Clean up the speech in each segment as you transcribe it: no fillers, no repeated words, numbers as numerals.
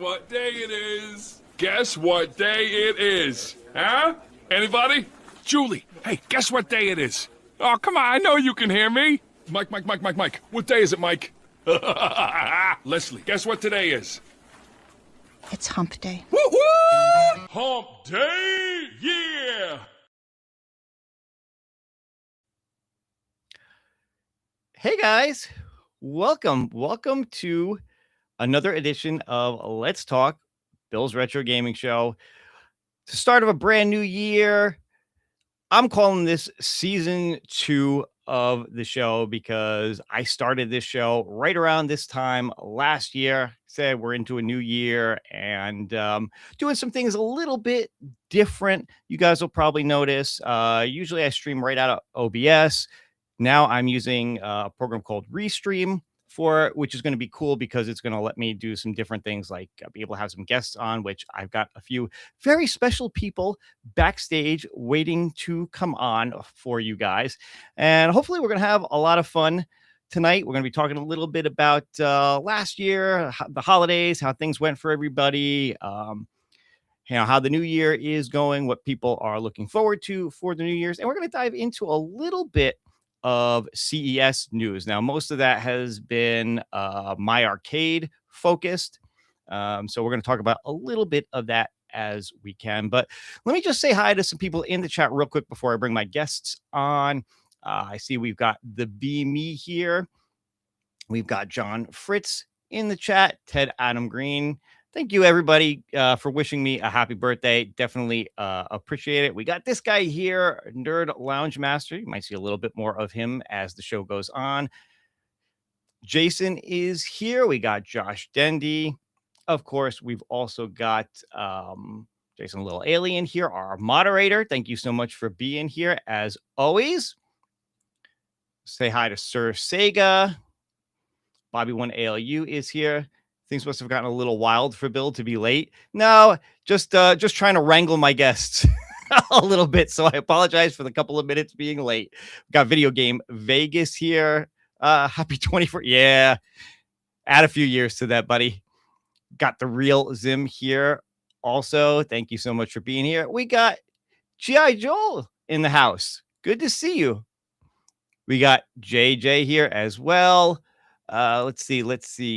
what day it is? Guess what day it is? Huh? Anybody? Julie, hey, guess what day it is? Oh, come on, I know you can hear me. Mike. What day is it, Mike? Leslie, guess what today is? It's hump day. Woo-hoo! Hump day, yeah! Hey guys, welcome to another edition of Let's Talk, Bill's Retro Gaming Show. The start of a brand new year. I'm calling this season 2 of the show because I started this show right around this time last year. Said we're into a new year and doing some things a little bit different. You guys will probably notice. Usually I stream right out of OBS. Now I'm using a program called Restream for it, which is going to be cool because it's going to let me do some different things, like be able to have some guests on, which I've got a few very special people backstage waiting to come on for you guys. And hopefully we're going to have a lot of fun tonight. We're going to be talking a little bit about last year, the holidays, how things went for everybody, how the new year is going, what people are looking forward to for the New Year's. And we're going to dive into a little bit of CES news. Now, most of that has been My Arcade focused. So we're going to talk about a little bit of that as we can. But let me just say hi to some people in the chat real quick before I bring my guests on. I see we've got the Be Me here. We've got John Fritz in the chat, Ted Adam Green. Thank you, everybody, for wishing me a happy birthday. Definitely appreciate it. We got this guy here, Nerd Lounge Master. You might see a little bit more of him as the show goes on. Jason is here. We got Josh Dendy. Of course, we've also got Jason Little Alien here, our moderator. Thank you so much for being here, as always. Say hi to Sir Sega. Bobby1ALU is here. Things must have gotten a little wild for Bill to be late. No, just trying to wrangle my guests a little bit. So I apologize for the couple of minutes being late. We got Video Game Vegas here. Happy 24th. Yeah. Add a few years to that, buddy. Got the Real Zim here. Also, thank you so much for being here. We got G.I. Joel in the house. Good to see you. We got JJ here as well. Let's see.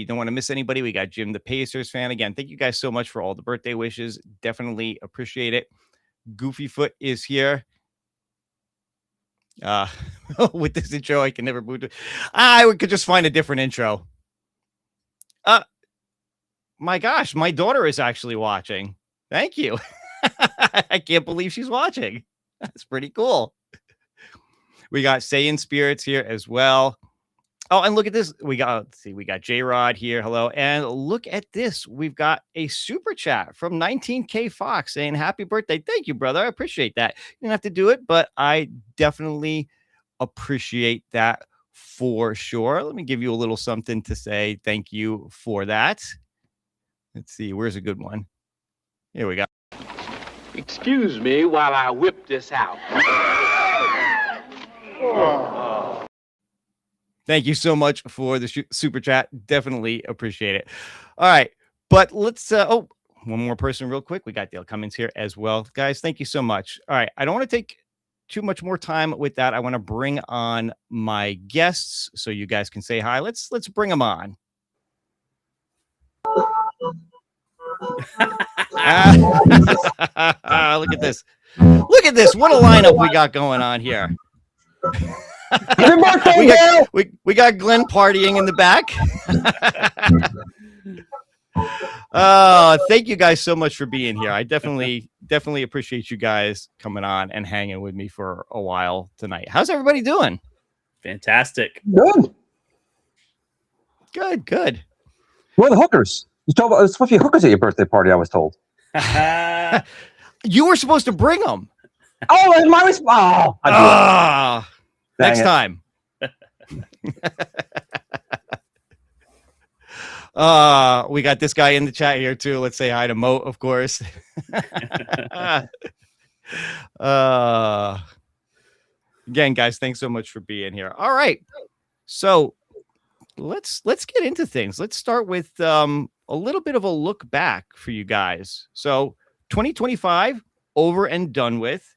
Don't want to miss anybody. We got Jim, the Pacers fan. Again, thank you guys so much for all the birthday wishes. Definitely appreciate it. Goofyfoot is here. With this intro, I can never boot it. I could just find a different intro. My gosh, my daughter is actually watching. Thank you. I can't believe she's watching. That's pretty cool. We got Saiyan Spirits here as well. Oh, and look at this. We got J-Rod here. Hello. And look at this. We've got a super chat from 19K Fox saying happy birthday. Thank you, brother. I appreciate that. You don't have to do it, but I definitely appreciate that for sure. Let me give you a little something to say thank you for that. Let's see. Where's a good one? Here we go. Excuse me while I whip this out. Thank you so much for the super chat. Definitely appreciate it. All right. But let's, one more person real quick. We got Dale Cummins here as well. Guys, thank you so much. All right. I don't want to take too much more time with that. I want to bring on my guests so you guys can say hi. Let's bring them on. Look at this. Look at this. What a lineup we got going on here. Happy birthday, we got Glenn partying in the back. Thank you guys so much for being here. I definitely appreciate you guys coming on and hanging with me for a while tonight. How's everybody doing? Fantastic. Good. Where are the hookers? You told there's supposed to be hookers at your birthday party, I was told. You were supposed to bring them. Oh, and my response. Next time. We got this guy in the chat here too. Let's say hi to Mo, of course. Again, guys, thanks so much for being here. All right. So let's get into things. Let's start with a little bit of a look back for you guys. So 2025 over and done with.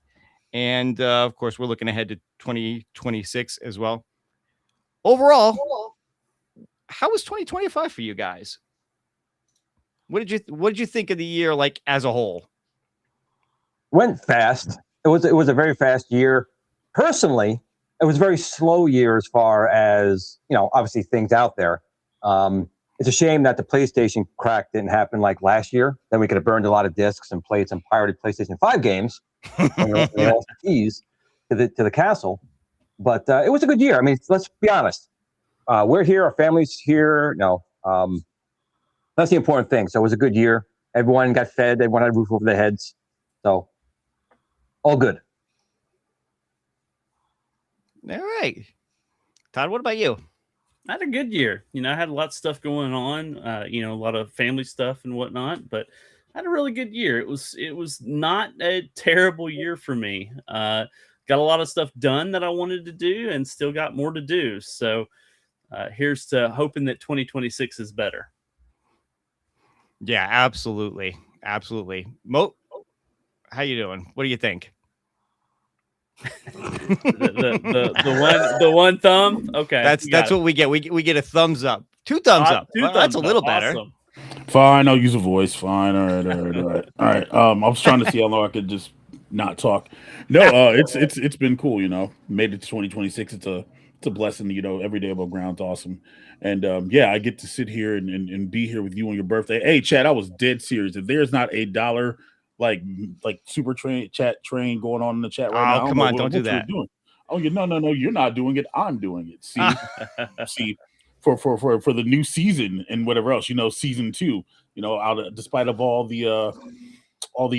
And of course, we're looking ahead to 2026 as well. Overall, how was 2025 for you guys? What did you think of the year like as a whole? Went fast. It was a very fast year. Personally, it was a very slow year as far as, obviously things out there. It's a shame that the PlayStation crack didn't happen like last year. Then we could have burned a lot of discs and played some pirated PlayStation 5 games and lost the keys to the castle. But it was a good year. I mean, let's be honest. We're here. Our family's here. That's the important thing. So it was a good year. Everyone got fed. Everyone had a roof over their heads. So all good. All right. Todd, what about you? I had a good year. I had a lot of stuff going on, a lot of family stuff and whatnot, but I had a really good year. It was not a terrible year for me. Got a lot of stuff done that I wanted to do and still got more to do. So here's to hoping that 2026 is better. Yeah, absolutely. Absolutely. Mo, how you doing? What do you think? the one thumb. Okay, that's what we get. We get a thumbs up. 2 thumbs up. That's a little better. Awesome. Fine, I'll use a voice. Fine. All right. I was trying to see how long I could just not talk. No, it's been cool. Made it to 2026. It's a blessing. Every day above ground's awesome. And I get to sit here and be here with you on your birthday. Hey, Chad, I was dead serious. If there's not $1 like super chat train going on in the chat right now. Oh, come on, don't do that. Oh, no, you're not doing it. I'm doing it. See, for the new season and whatever else, season 2, despite of all the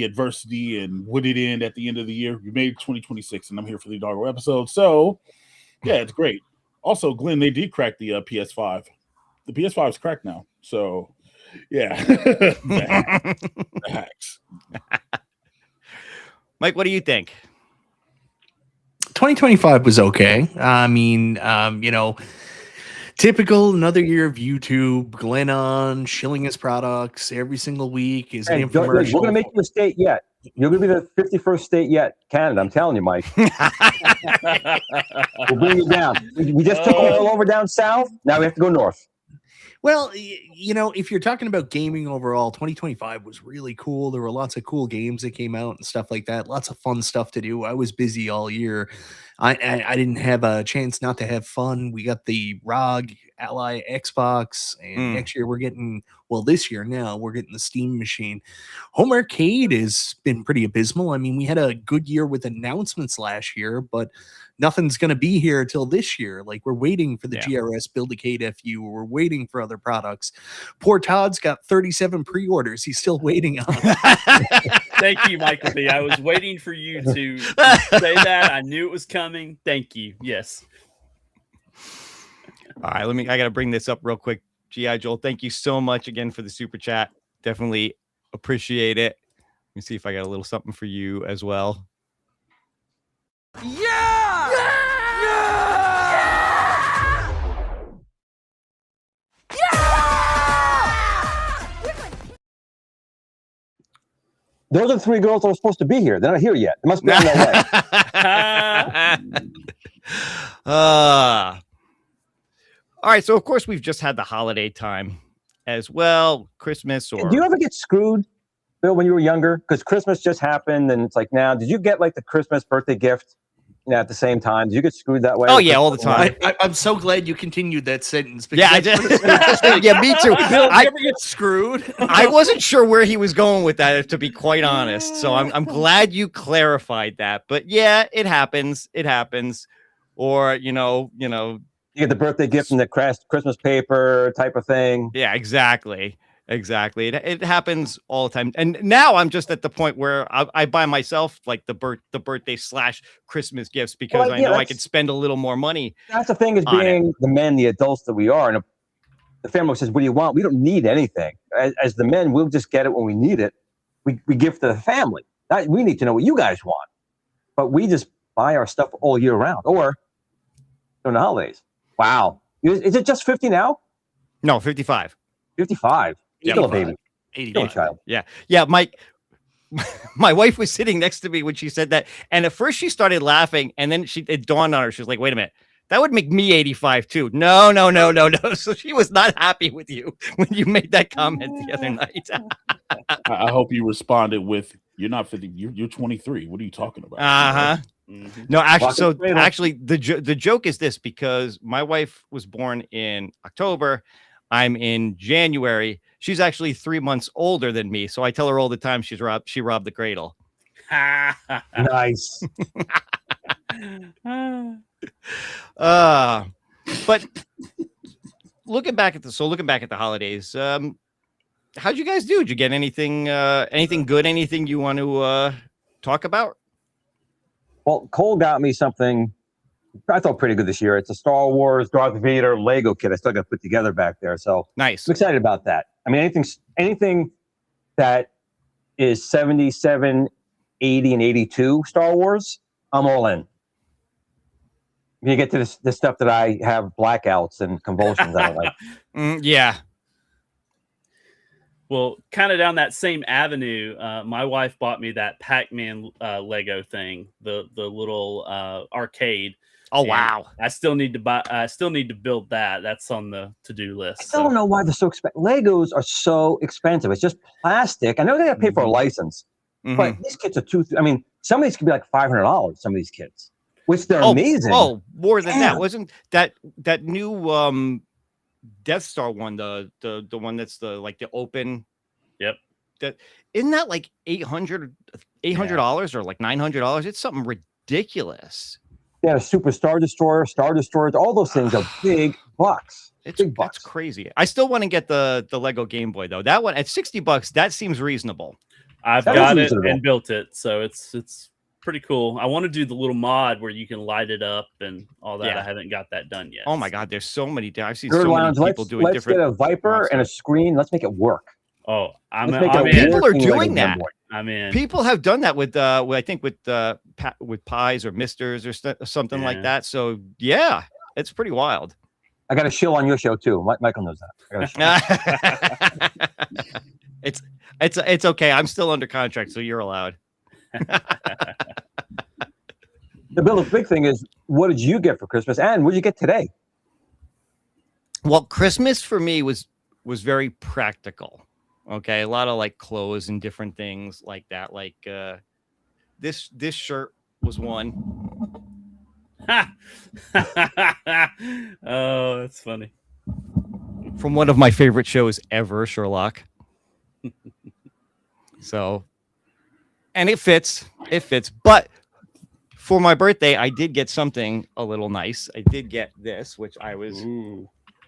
adversity and would it end at the end of the year, we made 2026 and I'm here for the inaugural episode. So yeah, it's great. Also, Glenn, they did crack the PS5. The PS5 is cracked now. So yeah. The hacks. Mike, what do you think? 2025 was okay. I mean, typical another year of YouTube. Glenn on shilling his products every single week. His infomercial. We're going to make you a state yet. You're going to be the 51st state yet, Canada. I'm telling you, Mike. We'll bring you down. We just took all over down south. Now we have to go north. Well, if you're talking about gaming overall, 2025 was really cool. There were lots of cool games that came out and stuff like that. Lots of fun stuff to do. I was busy all year. I didn't have a chance not to have fun. We got the ROG Ally Xbox, and next year this year now we're getting the Steam machine. Home arcade has been pretty abysmal. I mean, we had a good year with announcements last year, but nothing's going to be here till this year. Like, we're waiting for the GRS Build-A-Cade FU. We're waiting for other products. Poor Todd's got 37 pre-orders. He's still waiting on. Thank you, Michael B. I was waiting for you to say that. I knew it was coming. Thank you. Yes. All right, I got to bring this up real quick. G.I. Joel, thank you so much again for the super chat. Definitely appreciate it. Let me see if I got a little something for you as well. Yeah! Those are the 3 girls that were supposed to be here. They're not here yet. They must be on their way. All right, so of course we've just had the holiday time as well, Christmas. Or do you ever get screwed, Bill, when you were younger? Because Christmas just happened, and it's like now. Did you get like the Christmas birthday gift at the same time? Did you get screwed that way? Oh yeah, all the time. I'm so glad you continued that sentence. Yeah, I did. Yeah, me too. Bill, I ever get screwed. I wasn't sure where he was going with that, to be quite honest. So I'm glad you clarified that. But yeah, it happens. It happens. Or you get the birthday gift in the Christmas paper type of thing. Yeah, exactly. It happens all the time. And now I'm just at the point where I buy myself like the birthday / Christmas gifts because I know I can spend a little more money. That's the thing, is being the men, the adults that we are. And the family says, what do you want? We don't need anything. As the men, we'll just get it when we need it. We give to the family. We need to know what you guys want. But we just buy our stuff all year round or during the holidays. Wow. Is it just 50 now? No, 55. 55. Still a baby. 80 Still a child. Yeah, Mike. My wife was sitting next to me when she said that, and at first she started laughing, and then it dawned on her. She was like, "Wait a minute, that would make me 85 too." No. So she was not happy with you when you made that comment the other night. I hope you responded with, "You're not 50. You're 23. What are you talking about?" Mm-hmm. No, actually, Walking straight up. the joke is this, because my wife was born in October, I'm in January. She's actually 3 months older than me, so I tell her all the time she robbed the cradle. Nice. But looking back at the holidays, how'd you guys do? Did you get anything good? Anything you want to talk about? Well, Cole got me something I thought pretty good this year. It's a Star Wars Darth Vader Lego kit. I still got to put together back there. So Nice. I'm excited about that. I mean, anything that is 77, 80, and 82 Star Wars, I'm all in. When you get to this stuff that I have blackouts and convulsions, I don't like. Yeah. Well, kind of down that same avenue, my wife bought me that Pac-Man Lego thing, the little arcade. Oh, And wow. I still need to build that. That's on the to-do list. I still don't know why they're so expensive. Legos are so expensive. It's just plastic. I know they got to pay for a license, but these kits are I mean, some of these could be like $500. Some of these kits, which they're amazing. Oh, more than that. Wasn't that new Death Star one, the one that's the open? Yep. Isn't that like $800 or like $900? It's something ridiculous. They had a Super Star Destroyer, all those things are big bucks. Big bucks. That's crazy. I still want to get the Lego Game Boy though. That one at $60, that seems reasonable. I've got it and built it, so it's pretty cool. I want to do the little mod where you can light it up and all that. Yeah. I haven't got that done yet. Oh my God, there's so many. I've seen Third so Lounge, many people doing let's different. get a Viper and a screen. Let's make it work. Oh, I'm Let's make it a in. People are working doing Lego that. Game Boy. I'm in. People have done that with I think with Pies or Misters or something like that. So yeah, it's pretty wild. I got a shill on your show too. Michael knows that. It's okay. I'm still under contract, so you're allowed. The big thing is, what did you get for Christmas, and what did you get today? Well, Christmas for me was very practical. Okay, a lot of like clothes and different things like that. Like this shirt was one. Oh, that's funny. From one of my favorite shows ever, Sherlock. So, and it fits. But for my birthday, I did get something a little nice. I did get this, which I was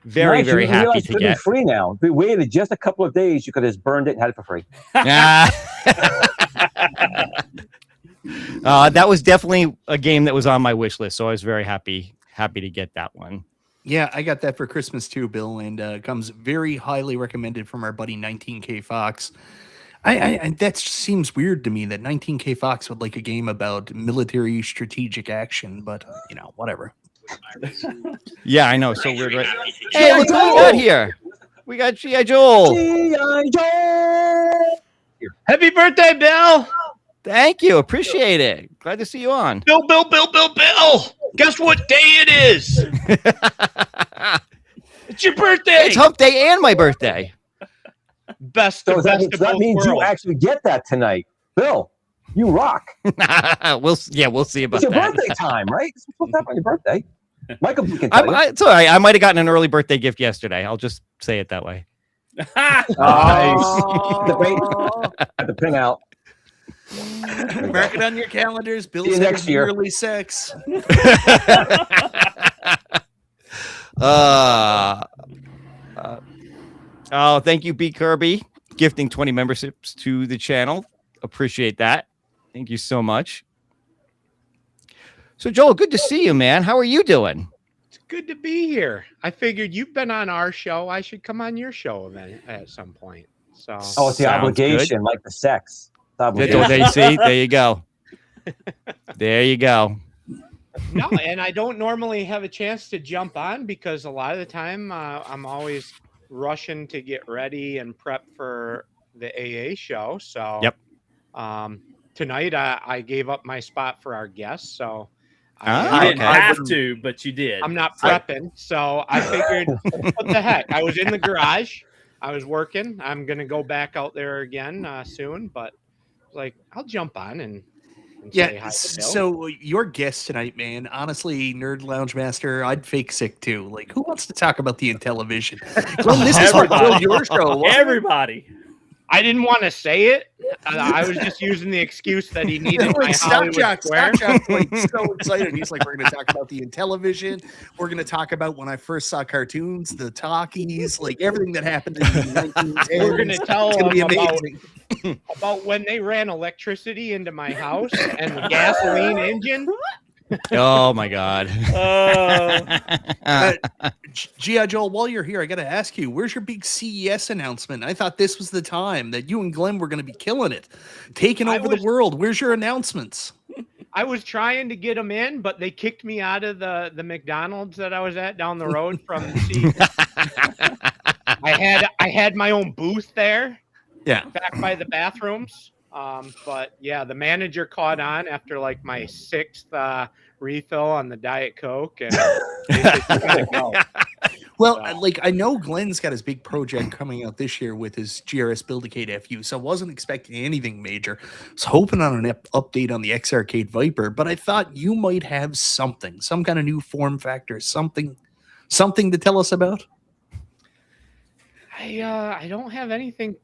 very, very happy to get. Free now. If we waited just a couple of days, you could have just burned it and had it for free. That was definitely a game that was on my wish list, so I was very happy to get that one. Yeah, I got that for Christmas too, Bill, and comes very highly recommended from our buddy 19K Fox. I that seems weird to me that 19K Fox would like a game about military strategic action, but whatever. Yeah, I know, so weird, right? Hey, look what we got here. We got G.I. Joel. G.I. Joel. Happy birthday, Bill! Thank you, appreciate it. Glad to see you on. Bill! Guess what day it is? It's your birthday. It's Hump Day and my birthday. Best So of that both means you worlds. actually get that tonight, Bill. You rock. we'll see about It's your that. birthday time, right? It's supposed to happen on your birthday. Michael can tell you. It's all right. I might have gotten an early birthday gift yesterday. I'll just say it that way. Nice. At the pin out. Mark it on your calendars. Bill's See you next having year. early sex. Oh, thank you, B. Kirby, gifting 20 memberships to the channel. Appreciate that. Thank you so much. So, Joel, good to see you, man. How are you doing? It's good to be here. I figured you've been on our show. I should come on your show at some point. So Oh, it's the Sounds obligation, good. like the sex. It's obligation. They see? There you go. There you go. no, and I don't normally have a chance to jump on because a lot of the time I'm always rushing to get ready and prep for the AA show. So Yep. Tonight I gave up my spot for our guest. So You Ah, didn't okay. have to, but you did. I'm not prepping. So I figured, what the heck? I was in the garage. I was working. I'm going to go back out there again soon. But like, I'll jump on and say Yeah. hi to Bill. So your guest tonight, man. Honestly, Nerd Lounge Master, I'd fake sick too. Like, who wants to talk about the Intellivision? Well, this is Everybody. your show. wasn't it? Everybody. I didn't want to say it. I was just using the excuse that he needed my Like, Hollywood Square. like so excited. He's like, we're going to talk about the Intellivision. We're going to talk about when I first saw cartoons, the talkies, like everything that happened in the 1910s. We're going to tell It's gonna be him amazing. about when they ran electricity into my house and the gasoline engine. Oh my God. G.I. Joel, while you're here, I got to ask you, where's your big CES announcement? I thought this was the time that you and Glenn were going to be killing it, taking over the world. Where's your announcements? I was trying to get them in, but they kicked me out of the McDonald's that I was at down the road from the I had my own booth there. Yeah. Back by the bathrooms. But yeah, the manager caught on after like my 6th refill on the Diet Coke, and they said, "You gotta go." Well, like I know Glenn's got his big project coming out this year with his GRS Build-A-Cade FU, so I wasn't expecting anything major. I was hoping on an update on the X Arcade Viper, but I thought you might have something, some kind of new form factor, something to tell us about. I don't have anything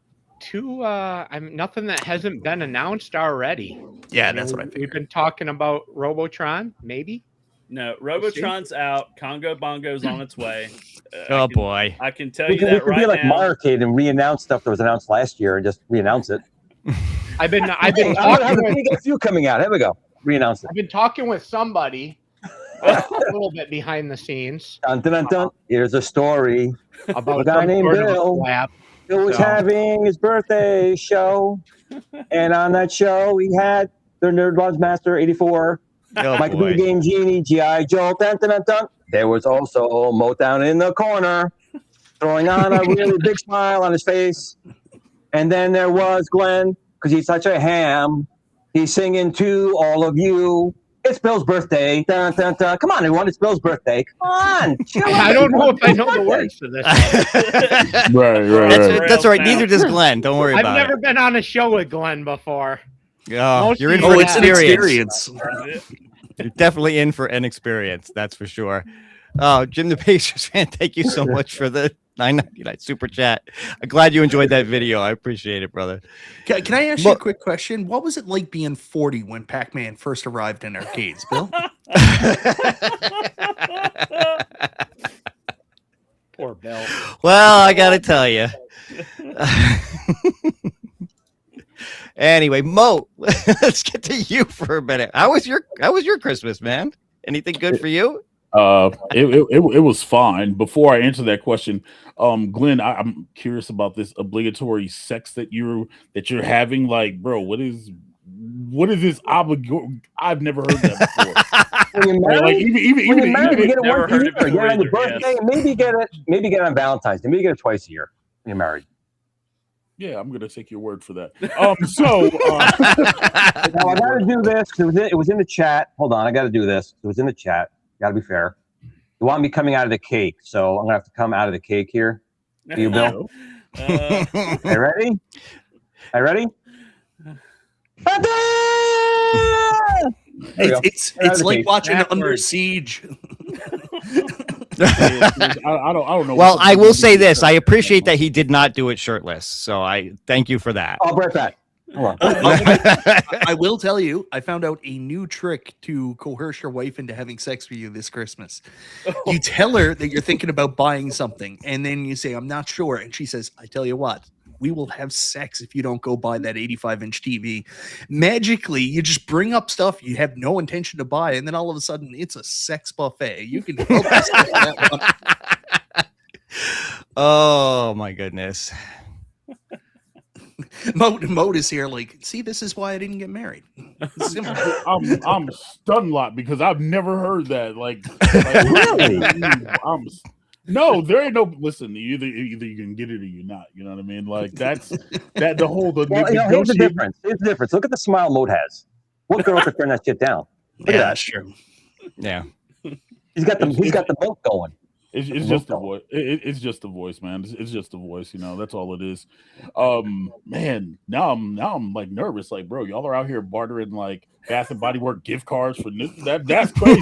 too I'm nothing that hasn't been announced already. Yeah, that's what I We've been talking about Robotron, maybe. No, Robotron's out. Congo Bongo's on its way. Oh boy. I can tell We you could, that we could be right like now. Marcade and re-announce stuff that was announced last year and just re-announce it. I've been I'm gonna have talking a few coming out. Here we go. Re-announce it. I've been talking with somebody a little bit behind the scenes Dun, dun, dun, dun. Here's a story. about A guy some named sort of a Bill. collab. He was So- having his birthday show, and on that show, we had the Nerd Lounge Master 84, Oh Michael boy. B. Game Genie, G.I. Joe, dun, dun, dun, dun. There was also Motown in the corner, throwing on a really big smile on his face. And then there was Glenn, because he's such a ham. He's singing to all of you. It's Bill's birthday. Dun, dun, dun. Come on, everyone. It's Bill's birthday. Come on. Chill I out. don't know if I know the Birthday. words to this. That's all right. Neither does Glenn. Don't worry I've about never been on a show with Glenn before. it. Oh, most you're in people for an have- experience. You're definitely in for an experience. That's for sure. Oh, Jim the Pacers fan, thank you so much for the $9.99 super chat. I'm glad you enjoyed that video. I appreciate it, brother. Can I ask you a quick question? What was it like being 40 when Pac-Man first arrived in arcades, Bill? Poor Bill. Well, I gotta tell you. Anyway, Mo, let's get to you for a minute. How was your Christmas, man? Anything good for you? It was fine. Before I answer that question, Glenn, I'm curious about this obligatory sex that you're having. Like, bro, what is this obligatory? I've never heard that before. When you're married, Like, even you get it never once a heard year. of it Get it on your before either, birthday, and maybe get it on Valentine's Day. Maybe get it twice a year when you're married. yeah, I'm gonna take your word for that. Now I got to do this because it was in the chat. Hold on, I got to do this. It was in the chat. Got to be fair. You want me coming out of the cake, so I'm gonna have to come out of the cake here. Do you, Bill? Are you ready? Are you ready? It's like cake. watching Under Backwards. Siege. I don't know. Well, I will say this. I appreciate that he did not do it shirtless. So I thank you for that. I'll break that. Hold on. I will tell you, I found out a new trick to coerce your wife into having sex with you this Christmas. You tell her that you're thinking about buying something, and then you say, I'm not sure. And she says, I tell you what, we will have sex if you don't go buy that 85-inch TV. Magically, you just bring up stuff you have no intention to buy, and then all of a sudden, it's a sex buffet. You can help yourself with that one. Oh my goodness. Mode is here like, see, this is why I didn't get married. Simple. I'm stunned lot because I've never heard that. Like Really? No, there ain't no. Listen, either you can get it or you're not. You know what I mean? Like that's that the whole the Well, here's the difference. Here's the difference. Look at the smile Mode has. What girl could turn that shit down? Look at that. That's true. Yeah. He's got the milk going. It's just the voice. It's just the voice, man. It's just the voice. You know, that's all it is. Man, now I'm like nervous. Like, bro, y'all are out here bartering like Bath and Body Work gift cards for that's crazy.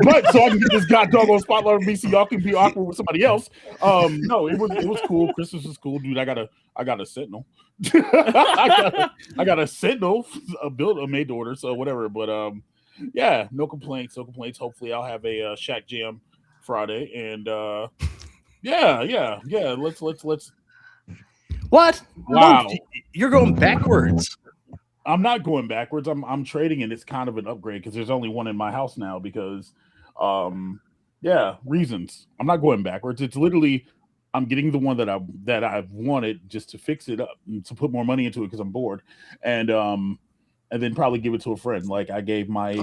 But so I can get this goddamn spotlight on me so y'all can be awkward with somebody else. No, it was cool. Christmas was cool, dude. I got a Sentinel. I got a Sentinel, a made to order, so whatever. But yeah, no complaints. Hopefully, I'll have a Shack Jam Friday, and yeah. Let's. What? Wow, No, you're going backwards. I'm not going backwards. I'm trading, and it's kind of an upgrade because there's only one in my house now. Because, reasons. I'm not going backwards. It's literally I'm getting the one that I've wanted just to fix it up and to put more money into it because I'm bored, and then probably give it to a friend. Like I gave my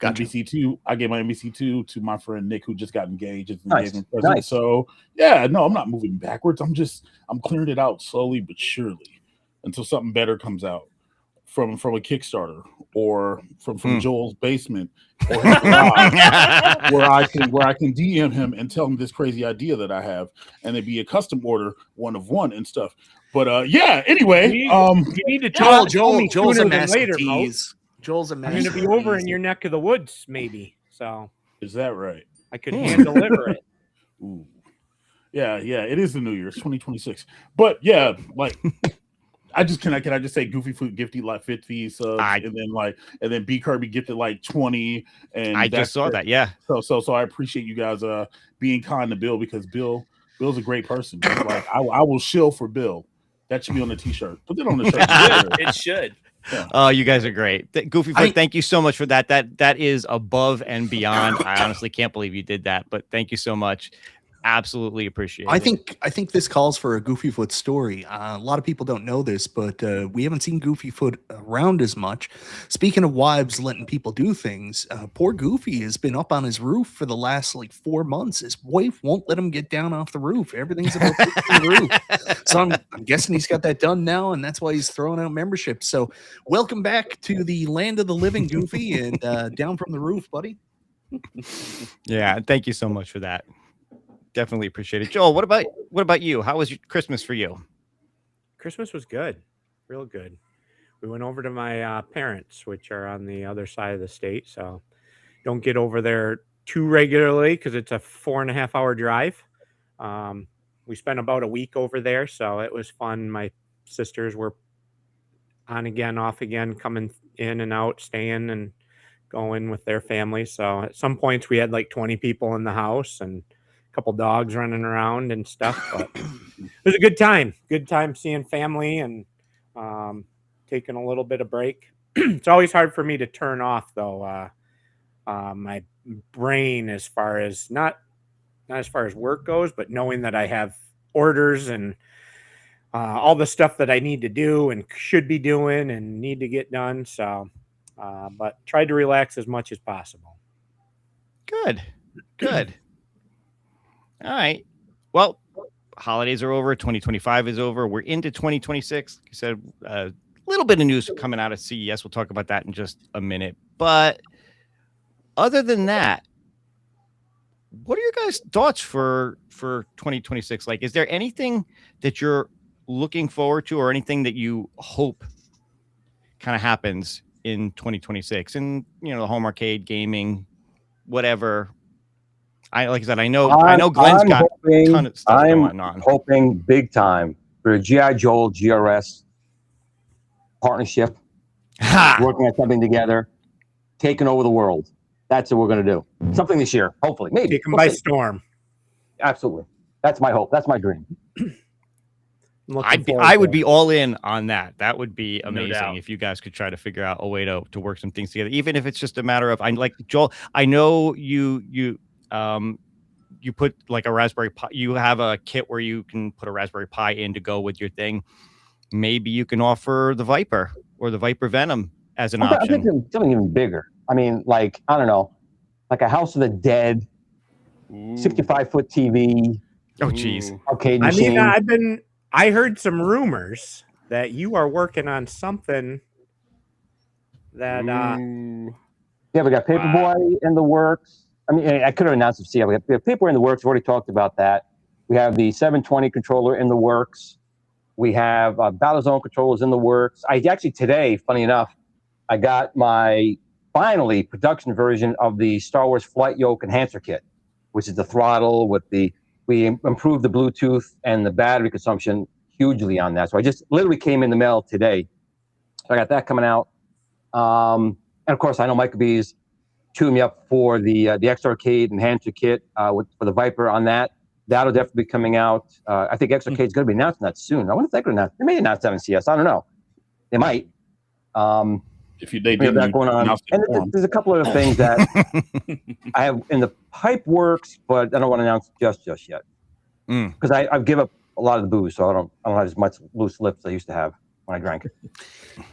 NBC2. I gave my NBC2 to my friend Nick, who just got engaged. And gave him a present. Nice. So yeah, no, I'm not moving backwards. I'm clearing it out slowly but surely until something better comes out from a Kickstarter or from Joel's basement or his garage, where I can DM him and tell him this crazy idea that I have, and it'd be a custom order, 1 of 1 and stuff. But anyway, you need to tell Joel's Joel's a sooner than master later, tease. Joel's a I'm master. going to be over in your neck of the woods, maybe. So is that right? I could hand deliver it. Ooh. Yeah, it is the new year. It's 2026. But yeah, like can I just say Goofy Food gifted like 50 subs, and then B Kirby gifted like 20, and I just saw that. Yeah. So I appreciate you guys being kind to Bill, because Bill's a great person. Like I will shill for Bill. That should be on the t-shirt. Put that on the shirt. It should. Yeah. Oh, you guys are great. Goofy Foot, thank you so much for that. That is above and beyond. I honestly can't believe you did that, but thank you so much. Absolutely appreciate it. I think this calls for a Goofy Foot story. A lot of people don't know this, but we haven't seen Goofy Foot around as much. Speaking of wives letting people do things, poor Goofy has been up on his roof for the last like 4 months. His wife won't let him get down off the roof. Everything's about fixing the roof. So I'm guessing he's got that done now, and that's why he's throwing out memberships. So welcome back to the land of the living, Goofy, and down from the roof, buddy. Yeah, thank you so much for that. Definitely appreciate it. Joel, what about you? How was your Christmas for you? Christmas was good, real good. We went over to my parents, which are on the other side of the state, so don't get over there too regularly because it's a 4.5-hour drive. We spent about a week over there, so it was fun. My sisters were on again, off again, coming in and out, staying and going with their family. So at some points we had like 20 people in the house and couple dogs running around and stuff, but it was a good time seeing family and taking a little bit of break. It's always hard for me to turn off though, my brain, as far as not as far as work goes, but knowing that I have orders and all the stuff that I need to do and should be doing and need to get done. So but tried to relax as much as possible. Good. All right. Well, holidays are over. 2025 is over. We're into 2026. Like I said, a little bit of news coming out of CES. We'll talk about that in just a minute. But other than that, what are your guys' thoughts for 2026? Like, is there anything that you're looking forward to or anything that you hope kind of happens in 2026? And, the home arcade, gaming, whatever. Like I said, I know Glenn's got a ton of stuff going on. I'm hoping big time for a G.I. Joel GRS partnership, working on something together, taking over the world. That's what we're going to do. Something this year, hopefully. Maybe. Take them by storm. Absolutely. That's my hope. That's my dream. I would be all in on that. That would be amazing doubt. if you guys could try to figure out a way to work some things together, even if it's just a matter of, like Joel, I know you put like a Raspberry Pi, you have a kit where you can put a Raspberry Pi in to go with your thing. Maybe you can offer the Viper or the Viper Venom as an option. I'm thinking something even bigger. I mean, like, I don't know. like a House of the Dead, 65-foot TV. Oh, geez. Arcade I machine. mean, I heard some rumors that you are working on something that Yeah, we got Paperboy in the works. I mean, I could have announced it. We have Paperboy in the works. We already talked about that. We have the 720 controller in the works. We have Battlezone controllers in the works. I actually today, funny enough, I got my finally production version of the Star Wars Flight Yoke Enhancer Kit, which is the throttle with we improved the Bluetooth and the battery consumption hugely on that. So I just literally came in the mail today. So I got that coming out. And of course, I know Michael B's queuing me up for the X Arcade Enhancer Kit for the Viper on that. That'll definitely be coming out. I think X Arcade's going to be announcing that soon. I wonder if they're going to announce. They may announce that in CES. I don't know. They might. If they have that going on. And there's a couple other things that I have in the pipe works, but I don't want to announce just yet because I've given up a lot of the booze, so I don't have as much loose lips as I used to have when I drank.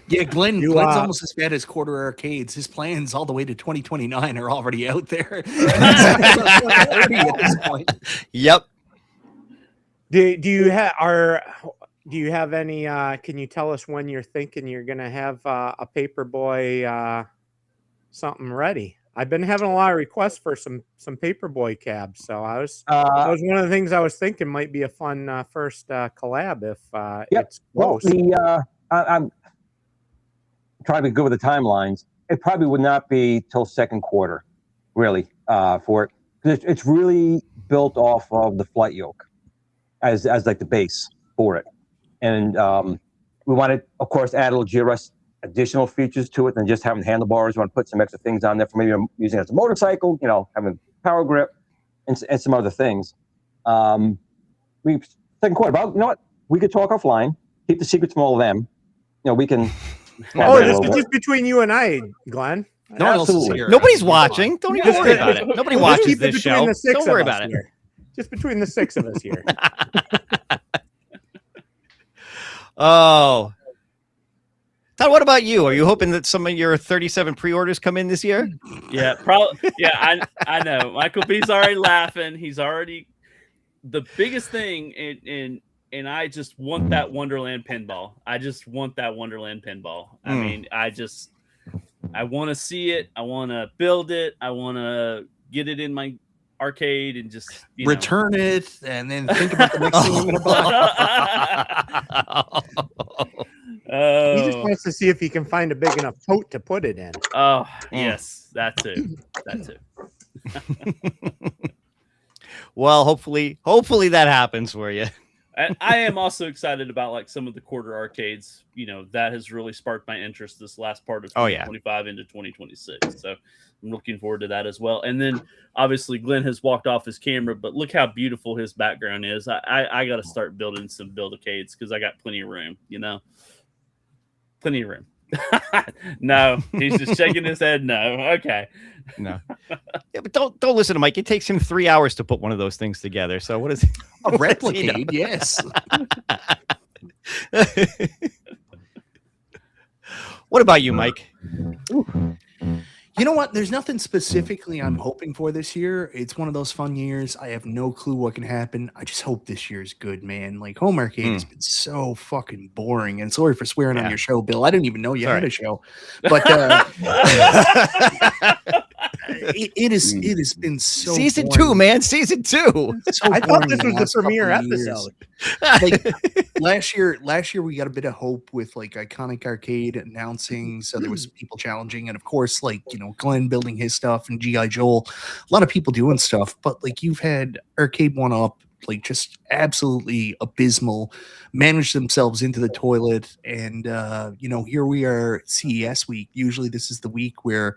Yeah, Glenn's almost as bad as Quarter Arcades. His plans all the way to 2029 are already out there. At this point. Yep. Do you have any? Can you tell us when you're thinking you're going to have a Paperboy something ready? I've been having a lot of requests for some Paperboy cabs, so that was one of the things I was thinking might be a fun first collab if it's close. Well, I'm trying to be good with the timelines. It probably would not be till second quarter, really, for it, because it's really built off of the Flight Yoke as like the base for it. And we wanted, of course, add a little GRS additional features to it than just having handlebars. We want to put some extra things on there for maybe using it as a motorcycle, having power grip and some other things. Second quarter, but you know what? We could talk offline, keep the secrets from all of them. We can. This is just between you and I, Glenn. No one else is here. Nobody's watching. Don't even worry about it. Nobody watches this show. Don't worry about it. Just between the six of us here. Oh. Todd, what about you? Are you hoping that some of your 37 pre-orders come in this year? Yeah, probably. Yeah, I know. Michael B's already laughing. He's already the biggest thing, and I just want that Wonderland pinball. I just want that Wonderland pinball. I mean, I want to see it. I want to build it. I want to get it in my arcade and just return it, and then think about the next thing I'm going to buy. He just wants to see if he can find a big enough tote to put it in. Oh, yes, that too. Well, hopefully that happens for you. And I am also excited about like some of the quarter arcades. That has really sparked my interest this last part of 2025 into 2026. So I'm looking forward to that as well. And then obviously Glenn has walked off his camera, but look how beautiful his background is. I got to start building some build-a-cades because I got plenty of room, Plenty of room. No, he's just shaking his head. No. Okay. No. Yeah, but don't listen to Mike. It takes him 3 hours to put one of those things together. So what is it? A replicate? Yes. What about you, Mike? You know what? There's nothing specifically I'm hoping for this year. It's one of those fun years. I have no clue what can happen. I just hope this year's good, man. Like Home Arcade has been so fucking boring. And sorry for swearing on your show, Bill. I didn't even know you had a show. But it has been so season boring. 2, man. Season 2. So I thought this was the premiere episode. Like last year we got a bit of hope with like Iconic Arcade announcing, so there was people challenging, and of course Glenn building his stuff and G.I. Joel, a lot of people doing stuff, but like you've had Arcade 1-Up like just absolutely abysmal, managed themselves into the toilet, and here we are CES week. Usually this is the week where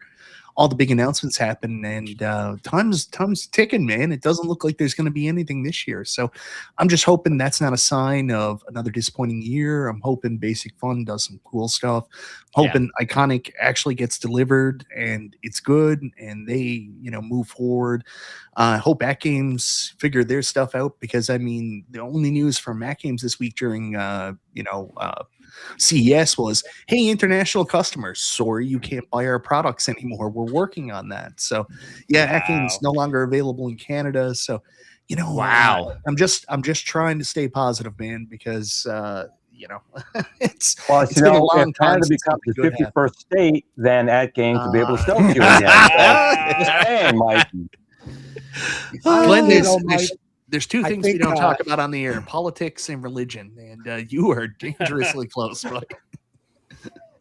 all the big announcements happen, and time's ticking, man. It doesn't look like there's going to be anything this year. So I'm just hoping that's not a sign of another disappointing year. I'm hoping Basic Fun does some cool stuff. Hoping Iconic actually gets delivered and it's good and they, move forward. Hope Mac Games figure their stuff out, because I mean, the only news from Mac Games this week during, CES was, hey, international customers, sorry you can't buy our products anymore. We're working on that. So yeah, Hacking's no longer available in Canada. So Wow. I'm just trying to stay positive, man, because it's Well, it's been a long if time Canada since becomes the something good happened. 51st state, then at Games will be able to sell to you Ah. again. So, just saying, Mike. Glenn, Mike, there's two I things we think, don't talk about on the air: politics and religion. And you are dangerously close, buddy.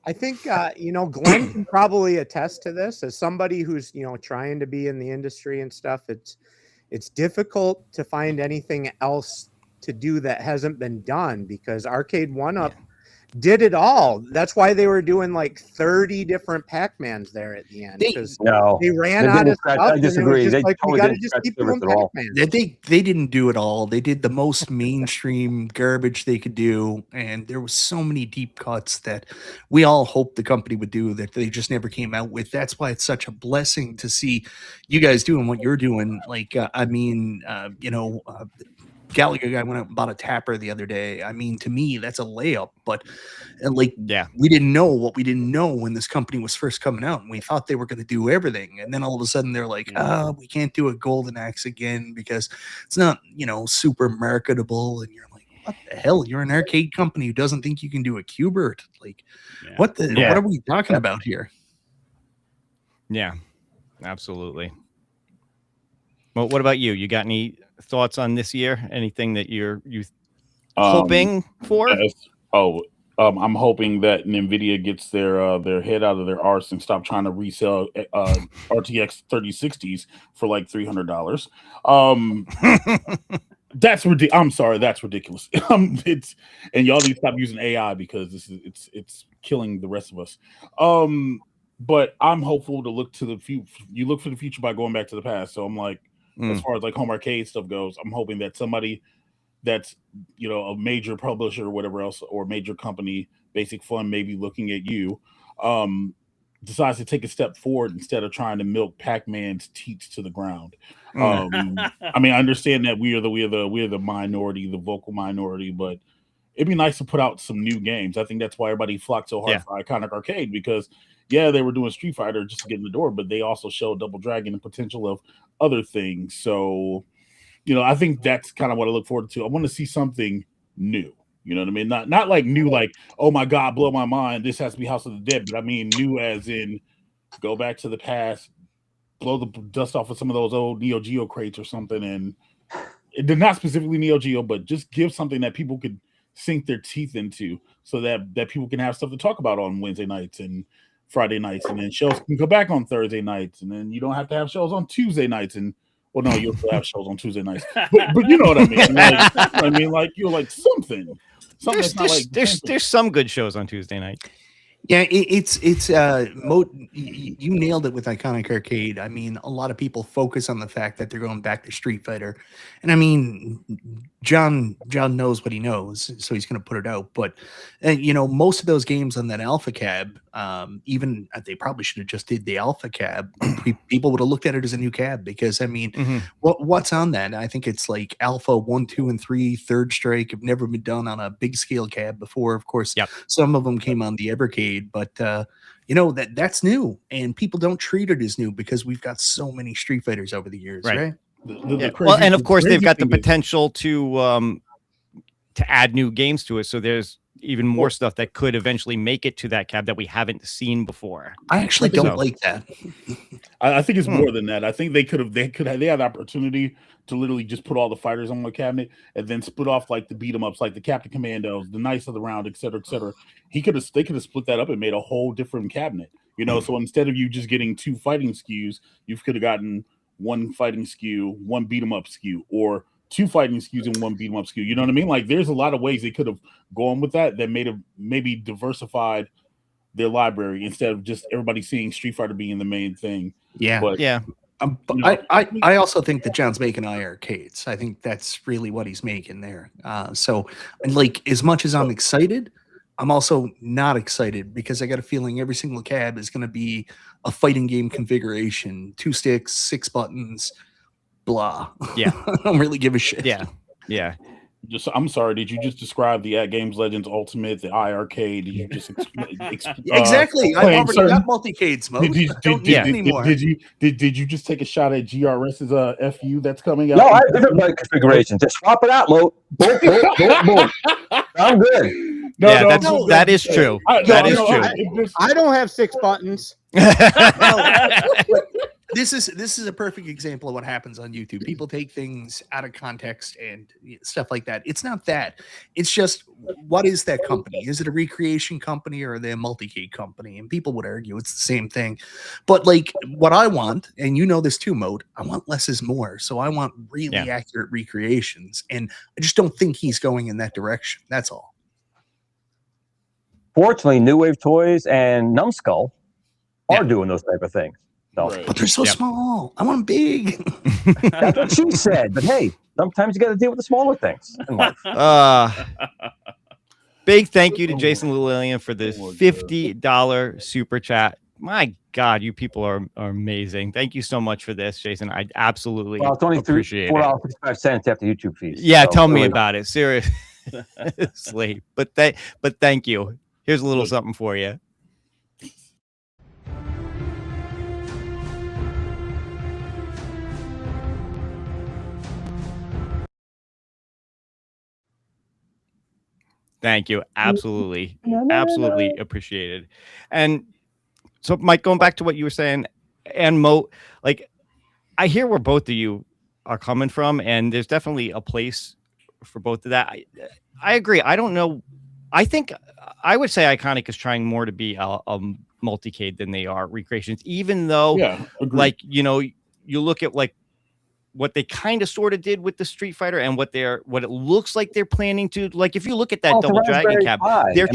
I think Glenn can probably attest to this as somebody who's trying to be in the industry and stuff. It's difficult to find anything else to do that hasn't been done because Arcade One Up did it all. That's why they were doing like 30 different Pac-Mans there at the end because they ran out of stuff. I disagree. And it was just They like, we totally got to didn't just scratch keep the surface doing at all. Pac-Man. They didn't do it all. They did the most mainstream garbage they could do, and there was so many deep cuts that we all hoped the company would do that they just never came out with. That's why it's such a blessing to see you guys doing what you're doing. Like, Gallagher guy went out and bought a tapper the other day. I mean, to me, that's a layup. But we didn't know what we didn't know when this company was first coming out, and we thought they were going to do everything. And then all of a sudden, they're like, we can't do a Golden Axe again because it's not, super marketable. And you're like, what the hell? You're an arcade company who doesn't think you can do a Q*bert. Like, what are we talking about here? Yeah, absolutely. Well, what about you? You got any thoughts on this year? Anything that you hoping for? Yes. I'm hoping that NVIDIA gets their head out of their arse and stop trying to resell RTX 3060s for like $300. That's ridiculous. I'm sorry, that's ridiculous. And y'all need to stop using AI because it's killing the rest of us. But I'm hopeful to look to the future. You look for the future by going back to the past. So I'm like, as far as like home arcade stuff goes, I'm hoping that somebody that's a major publisher or whatever else, or major company, Basic Fun, maybe looking at you, decides to take a step forward instead of trying to milk Pac-Man's teats to the ground. I mean, I understand that we are the minority, the vocal minority, but it'd be nice to put out some new games. I think that's why everybody flocked so hard for Iconic Arcade, because they were doing Street Fighter just to get in the door, but they also showed Double Dragon and potential of other things. So, I think that's kind of what I look forward to. I want to see something new. You know what I mean? Not like new, like, oh my God, blow my mind, this has to be House of the Dead. But I mean new as in go back to the past, blow the dust off of some of those old Neo Geo crates or something. And they're not specifically Neo Geo, but just give something that people could sink their teeth into so that people can have stuff to talk about on Wednesday nights and Friday nights. And then shows can go back on Thursday nights. And then you don't have to have shows on Tuesday nights. And well, no, you'll have shows on Tuesday nights, but you know what I mean. Like, you're like something. There's some good shows on Tuesday night. Yeah, you nailed it with Iconic Arcade. I mean, a lot of people focus on the fact that they're going back to Street Fighter, and I mean, John knows what he knows, so he's going to put it out. But most of those games on that Alpha Cab, even they probably should have just did the Alpha Cab. People would have looked at it as a new cab because I mean, what's on that? I think it's like Alpha 1, 2, and 3, Third Strike have never been done on a big scale cab before. Of course, some of them came on the Evercade. But that's new, and people don't treat it as new because we've got so many Street Fighters over the years, right? Well, and of course they've got the potential to add new games to it. So there's even more stuff that could eventually make it to that cab that we haven't seen before. I actually don't like that. I think it's more than that. I think they had the opportunity to literally just put all the fighters on one cabinet and then split off like the beat 'em ups, like the Captain Commandos, the Knights of the Round, et cetera, et cetera. They could have split that up and made a whole different cabinet. So instead of you just getting 2 fighting SKUs, you could have gotten 1 fighting SKU, 1 beat 'em up SKU, or 2 fighting SKUs and 1 beat 'em up SKU. You know what I mean? Like, there's a lot of ways they could have gone with that maybe diversified their library instead of just everybody seeing Street Fighter being the main thing. I also think that John's making arcades. I think that's really what he's making there. So, like, as much as I'm excited, I'm also not excited because I got a feeling every single cab is going to be a fighting game configuration, 2 sticks, 6 buttons, blah. Yeah. I don't really give a shit. Yeah. I'm sorry. Did you just describe the At Games Legends Ultimate, the IRK? Did you just exactly? I've claim already certain- got multi-cades mode. Don't need it anymore. Did you just take a shot at GRS's FU that's coming out? No, I have different bike configurations. Just swap it out, Mo. Boom, boom, boom, boom. I'm good. That is true. That is true. I don't have 6 buttons. This is a perfect example of what happens on YouTube. People take things out of context and stuff like that. It's not that. It's just, what is that company? Is it a recreation company or are they a multi-cade company? And people would argue it's the same thing. But like what I want, and you know this too, Mode, I want less is more. So I want really accurate recreations. And I just don't think he's going in that direction. That's all. Fortunately, New Wave Toys and Numbskull are doing those type of things. So. Right. But they're so small. I want them big. That's what she said. But hey, sometimes you got to deal with the smaller things in life. Big thank you to Jason Lillian for the $50 super chat. My God, you people are amazing. Thank you so much for this, Jason. I absolutely appreciate it. $4.55 after YouTube fees. Yeah, so, tell me about it. Seriously. But thank you. Here's a little something for you. Thank you. Absolutely. Absolutely appreciated. And so, Mike, going back to what you were saying, and Mo, like, I hear where both of you are coming from, and there's definitely a place for both of that. I agree. I don't know. I think I would say Iconic is trying more to be a multi-cade than they are recreations, even though, like, you know, you look at like what they kind of sort of did with the Street Fighter and what it looks like they're planning to, like, if you look at that Double Dragon cab, they're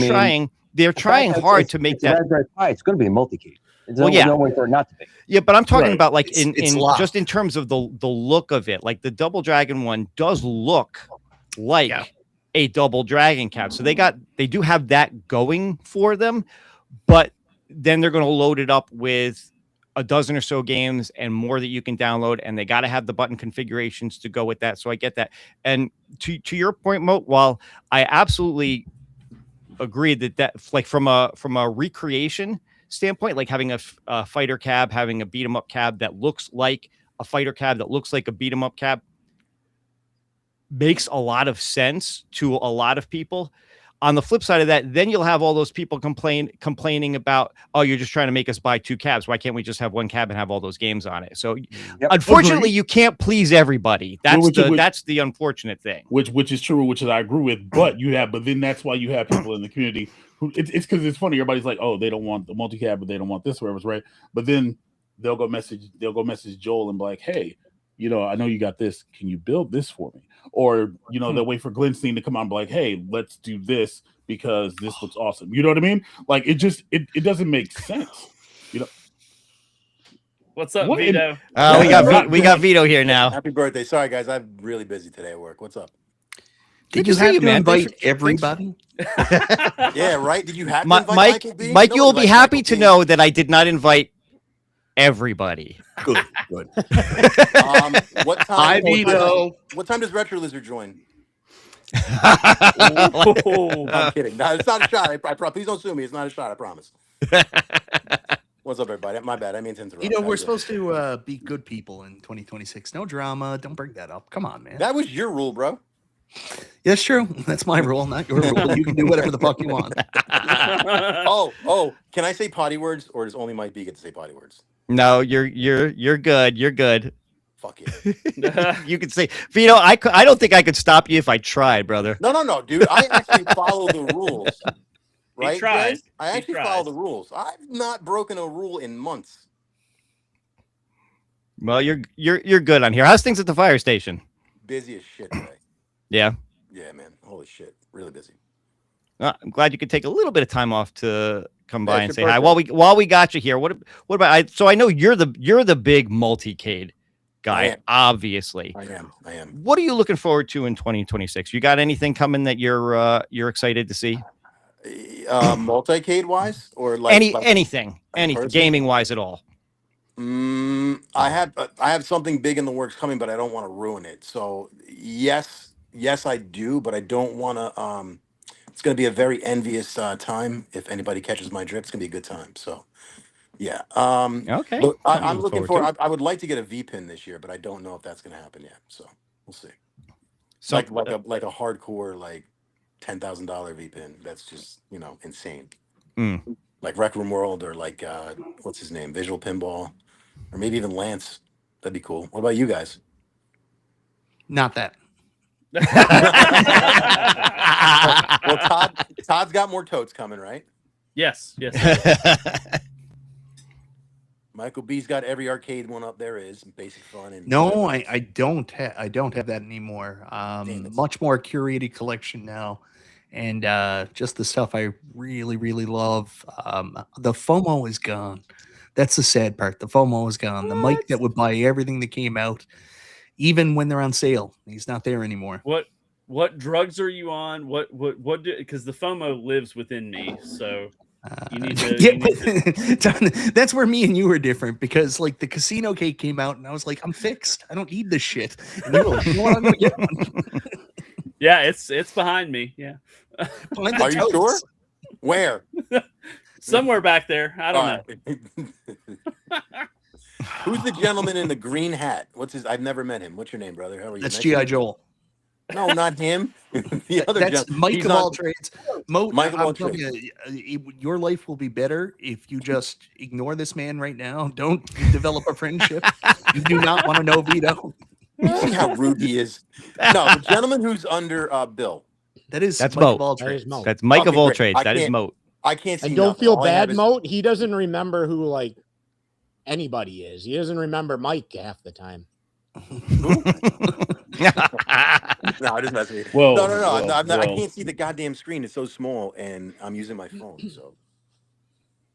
trying hard to make that. It's going to be a multi-cade. Well, no way for it not to be. Yeah, but I'm talking about like in just in terms of the look of it, like the Double Dragon one does look like a Double Dragon cab. So they do have that going for them, but then they're going to load it up with a dozen or so games and more that you can download, and they got to have the button configurations to go with that. So I get that. And to your point, Mo, while I absolutely agree that like from a recreation standpoint, like having a fighter cab, having a beat 'em up cab that looks like a fighter cab, that looks like a beat 'em up cab, makes a lot of sense to a lot of people. On the flip side of that, then you'll have all those people complaining about, oh, you're just trying to make us buy 2 cabs. Why can't we just have 1 cab and have all those games on it? So unfortunately, you can't please everybody. That's the unfortunate thing. Which is true, which is I agree with. But then that's why you have people in the community who it's because it's funny. Everybody's like, oh, they don't want the multi cab, but they don't want this, whatever's right. But then they'll go message Joel and be like, hey, you know, I know you got this. Can you build this for me? Or, you know, they'll wait for Glenstein to come out and be like, hey, let's do this because this looks awesome. You know what I mean? Like, it doesn't make sense. You know. What's up, Vito? We got Vito here now. Happy birthday. Sorry, guys. I'm really busy today at work. What's up? Did you have to invite everybody? Yeah, right? Did you have to invite Michael B? Mike, you will be happy to know that I did not invite everybody. Good. What time? What time does Retro Lizard join? I'm kidding. No, it's not a shot. Please don't sue me. It's not a shot. I promise. What's up, everybody? My bad. I mean to interrupt. You know, we're supposed to be good people in 2026. No drama. Don't bring that up. Come on, man. That was your rule, bro. That's true. That's my rule, not your rule. You can do whatever the fuck you want. Oh, can I say potty words, or does only Mike B get to say potty words? No, you're good. You're good. Fuck you. You could say, Vito, I don't think I could stop you if I tried, brother. No, dude. I actually follow the rules. Right? He tries. I actually follow the rules. I've not broken a rule in months. Well, you're good on here. How's things at the fire station? Busy as shit today. Yeah. Yeah, man. Holy shit. Really busy. I'm glad you could take a little bit of time off to come by and say hi. While we got you here, what about so I know you're the big multi-cade guy, obviously. I am. What are you looking forward to in 2026? You got anything coming that you're excited to see? Multi-cade wise, or like anything gaming wise at all? I have something big in the works coming, but I don't want to ruin it. So yes, yes, I do, but I don't want to. It's going to be a very envious time. If anybody catches my drift, it's going to be a good time. So, yeah. Okay. But Something to I'm look looking forward for. I would like to get a V pin this year, but I don't know if that's going to happen yet. So we'll see. So, Like a hardcore like $10,000 V pin. That's just insane. Like Rec Room World or like what's his name, Visual Pinball, or maybe even Lance. That'd be cool. What about you guys? Not that. Well, Todd's got more totes coming, right? Yes. Michael B's got every arcade one up there is basic fun and No, I don't have that anymore. Damn it. Much more curated collection now, and just the stuff I really really love. The FOMO is gone. That's the sad part. The FOMO is gone. The Mike that would buy everything that came out, even when they're on sale, he's not there anymore. What drugs are you on? What because the FOMO lives within me. So you need to that's where me and you were different, because like the casino cake came out and I was like, I'm fixed. I don't need this shit. And you were like, you know what, I'm gonna get one. Yeah, it's behind me. Yeah. Are you sure? Where? Somewhere back there. I don't know. Who's the gentleman in the green hat? What's his? I've never met him. What's your name, brother? How are you? That's Nice G.I. to meet you. Joel. No, not him. The other That's gentleman. Mike He's of on- all trades. Mike of all I'm telling trades. you, your life will be better if you just ignore this man right now. Don't develop a friendship. You do not want to know Vito. You see how rude he is. No, the gentleman who's under Bill. That's Mike Moat. of all That is trades. Moat. That's Mike of Okay, all great. trades. I That is can't- Moat. I can't see. And don't nothing. feel All I have bad, is- Moat. He doesn't remember who like anybody is. He doesn't remember Mike half the time. No, I just messing with you. Well, no. I'm not, I well. can't see the goddamn screen. It's so small, and I'm using my phone, so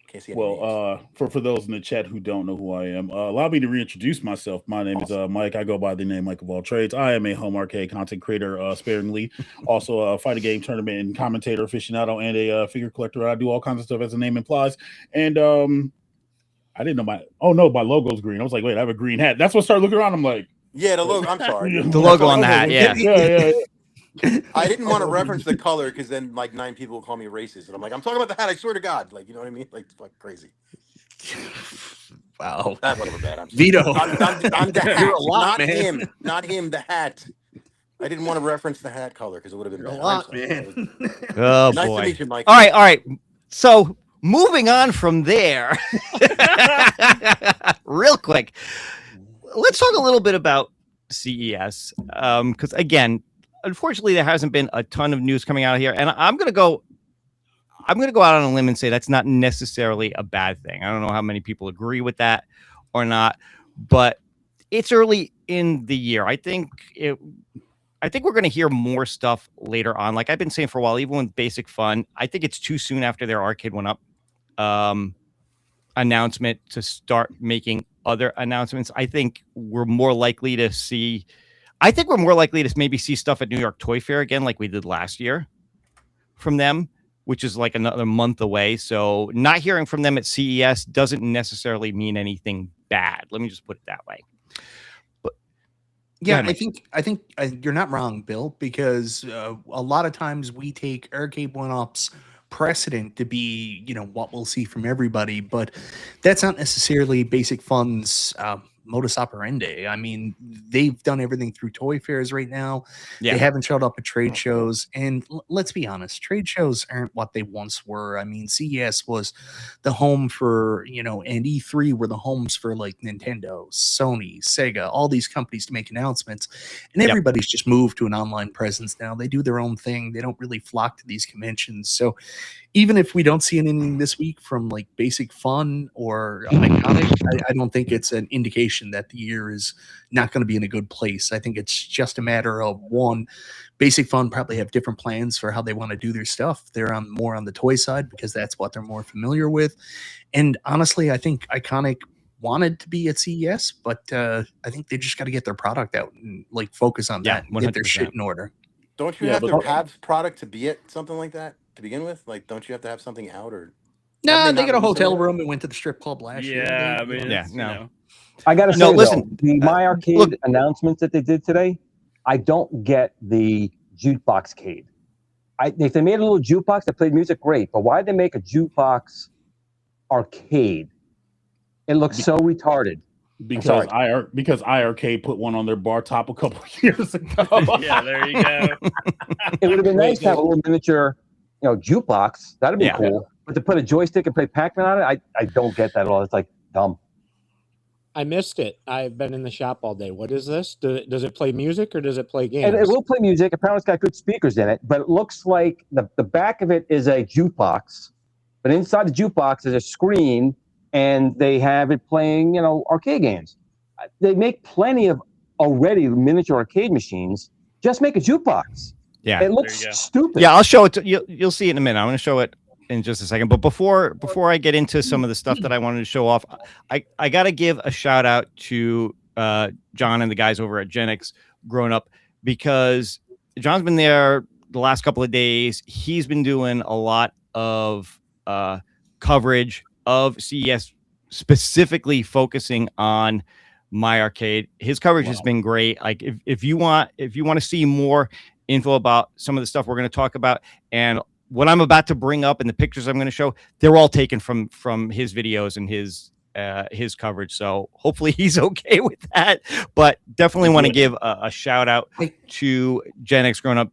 can't see. Any names. Well, for those in the chat who don't know who I am, allow me to reintroduce myself. My name is Mike. I go by the name Mike of all trades. I am a home arcade content creator, sparingly, also a fighting game tournament and commentator aficionado, and a figure collector. I do all kinds of stuff as the name implies. And I didn't know my logo's green. I was like, wait, I have a green hat. That's what I started looking around. I'm like, yeah, the logo. I'm sorry. The logo on the hat, yeah. yeah. I didn't want to reference the color because then like 9 people will call me racist, and I'm like, I'm talking about the hat. I swear to God, like you know what I mean? Like it's fucking crazy. Wow. That's a little bad. I'm sorry. Vito. I'm the hat, You're a lot, not man. him, not him. The hat. I didn't want to reference the hat color because it would have been You're a bad. lot, I'm sorry. man. Oh Nice boy. to meet you, Mike. All right. So moving on from there, real quick, let's talk a little bit about CES. Because again, unfortunately, there hasn't been a ton of news coming out here, and I'm gonna go out on a limb and say that's not necessarily a bad thing. I don't know how many people agree with that or not, but it's early in the year. I think we're going to hear more stuff later on. Like I've been saying for a while, even with Basic Fun, I think it's too soon after their Arcade One Up announcement to start making other announcements. I think we're more likely to maybe see stuff at New York Toy Fair again, like we did last year from them, which is like another month away. So not hearing from them at CES doesn't necessarily mean anything bad. Let me just put it that way. Yeah, ahead, I think you're not wrong, Bill, because a lot of times we take Arcade One-Up's precedent to be, what we'll see from everybody, but that's not necessarily Basic Fun's modus operandi. I mean, they've done everything through toy fairs right now. Yeah. They haven't showed up at trade shows, and let's be honest, trade shows aren't what they once were. I mean, CES was the home for, and E3 were the homes for like Nintendo, Sony, Sega, all these companies to make announcements, and everybody's just moved to an online presence now. They do their own thing. They don't really flock to these conventions. So even if we don't see anything this week from like Basic Fun or Iconic, I don't think it's an indication that the year is not going to be in a good place. I think it's just a matter of one, Basic Fun probably have different plans for how they want to do their stuff. They're more on the toy side because that's what they're more familiar with. And honestly, I think Iconic wanted to be at CES, but I think they just got to get their product out and like focus on that and get their shit in order. Don't you have to have product to be at something like that to begin with? Like, don't you have to have something out or? No, they got a hotel room and went to the strip club last year. Yeah, I mean, no. I gotta say, No, listen, though, the My Arcade announcements that they did today, I don't get the jukebox-cade. If they made a little jukebox that played music, great. But why did they make a jukebox arcade? It looks so retarded. Because IRK put one on their bar top a couple of years ago. Yeah, there you go. It would have been nice to have a little miniature, jukebox. That'd be cool. But to put a joystick and play Pac-Man on it, I don't get that at all. It's like dumb. I missed it. I've been in the shop all day. What is this? Does it play music or does it play games? And it will play music. Apparently, it's got good speakers in it. But it looks like the back of it is a jukebox. But inside the jukebox is a screen, and they have it playing, arcade games. They make plenty of already miniature arcade machines. Just make a jukebox. Yeah, it looks stupid. Yeah, I'll show it. You'll see it in a minute. I'm going to show it in just a second. But before I get into some of the stuff that I wanted to show off, I got to give a shout out to John and the guys over at Genix Grown Up, because John's been there the last couple of days. He's been doing a lot of coverage of CES, specifically focusing on My Arcade. His coverage has been great. Like if you want to see more info about some of the stuff we're going to talk about, and what I'm about to bring up and the pictures I'm going to show, they're all taken from his videos and his coverage. So hopefully he's okay with that. But definitely want to give a shout out to Gen X Grown Up.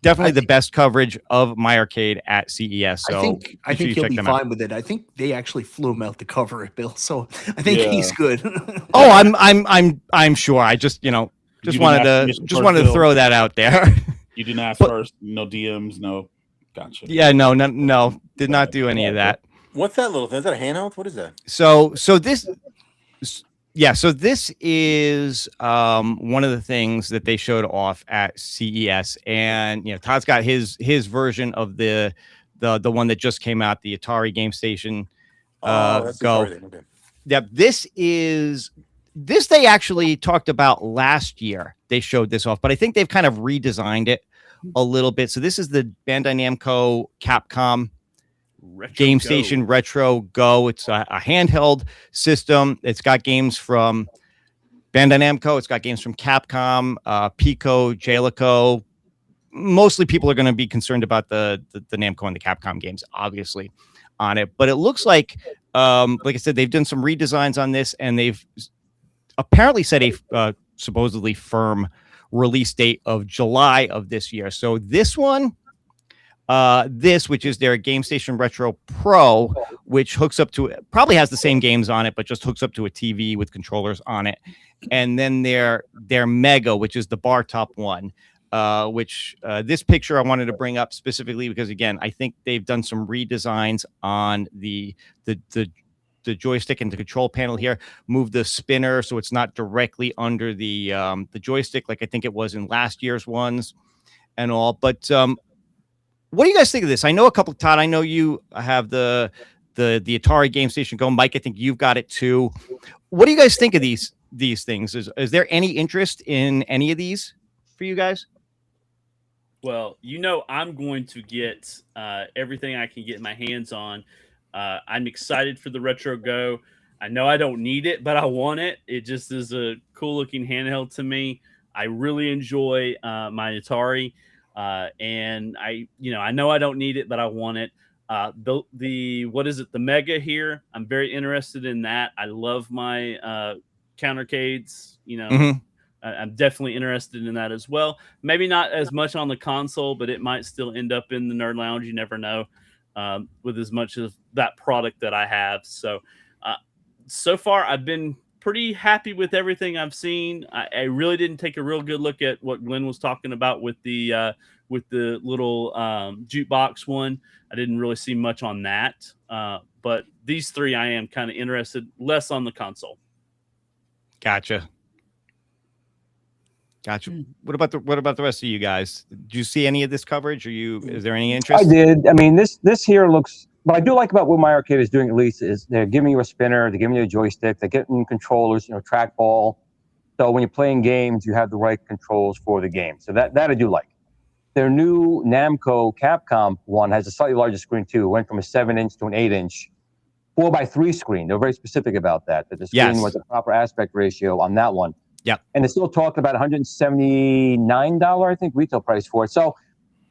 Definitely the best coverage of My Arcade at CES. So I think he'll be fine with it. I think they actually flew him out to cover it, Bill. So I think he's good. I'm sure. I just wanted to throw that out there. You didn't ask first. No DMs. No. Gotcha. Yeah. No. Did not do any of that. What's that little thing? Is that a handheld? What is that? So this is one of the things that they showed off at CES, and Todd's got his version of the one that just came out, the Atari Game Station that's Go. okay. Yep, this they actually talked about last year. They showed this off, but I think they've kind of redesigned it a little bit. So this is the Bandai Namco Capcom Game Station Retro Go. It's a handheld system. It's got games from Bandai Namco. It's got games from Capcom, Pico, Jaleco. Mostly people are going to be concerned about the Namco and the Capcom games, obviously, on it. But it looks like I said, they've done some redesigns on this, and they've apparently set a supposedly firm release date of July of this year. So this one, which is their Game Station Retro Pro, which hooks up to, probably has the same games on it, but just hooks up to a TV with controllers on it. And then their Mega, which is the bar top one, which this picture I wanted to bring up specifically because, again, I think they've done some redesigns on the joystick and the control panel here. Move the spinner so it's not directly under the joystick like I think it was in last year's ones and all. But what do you guys think of this? I know Todd, I know you have the Atari Game Station Go. Mike, I think you've got it too. What do you guys think of these things? Is there any interest in any of these for you guys? Well, I'm going to get everything I can get my hands on. I'm excited for the Retro Go. I know I don't need it, but I want it. It just is a cool looking handheld to me. I really enjoy my Atari, and I know I don't need it, but I want it. The Mega here? I'm very interested in that. I love my countercades. I'm definitely interested in that as well. Maybe not as much on the console, but it might still end up in the Nerd Lounge. You never know. With as much of that product that I have. So far I've been pretty happy with everything I've seen. I really didn't take a real good look at what Glenn was talking about with the little jukebox one. I didn't really see much on that. But these three I am kind of interested, less on the console. Gotcha. What about the rest of you guys? Did you see any of this coverage? Is there any interest? I did. I mean, this here looks. What I do like about what My Arcade is doing, at least, is they're giving you a spinner, they're giving you a joystick, they're getting controllers, trackball. So when you're playing games, you have the right controls for the game. So that I do like. Their new Namco Capcom one has a slightly larger screen too. It went from a 7-inch to an 8-inch, 4x3 screen. They're very specific about that. That the screen was a proper aspect ratio on that one. Yep. And they're still talking about $179, I think, retail price for it. So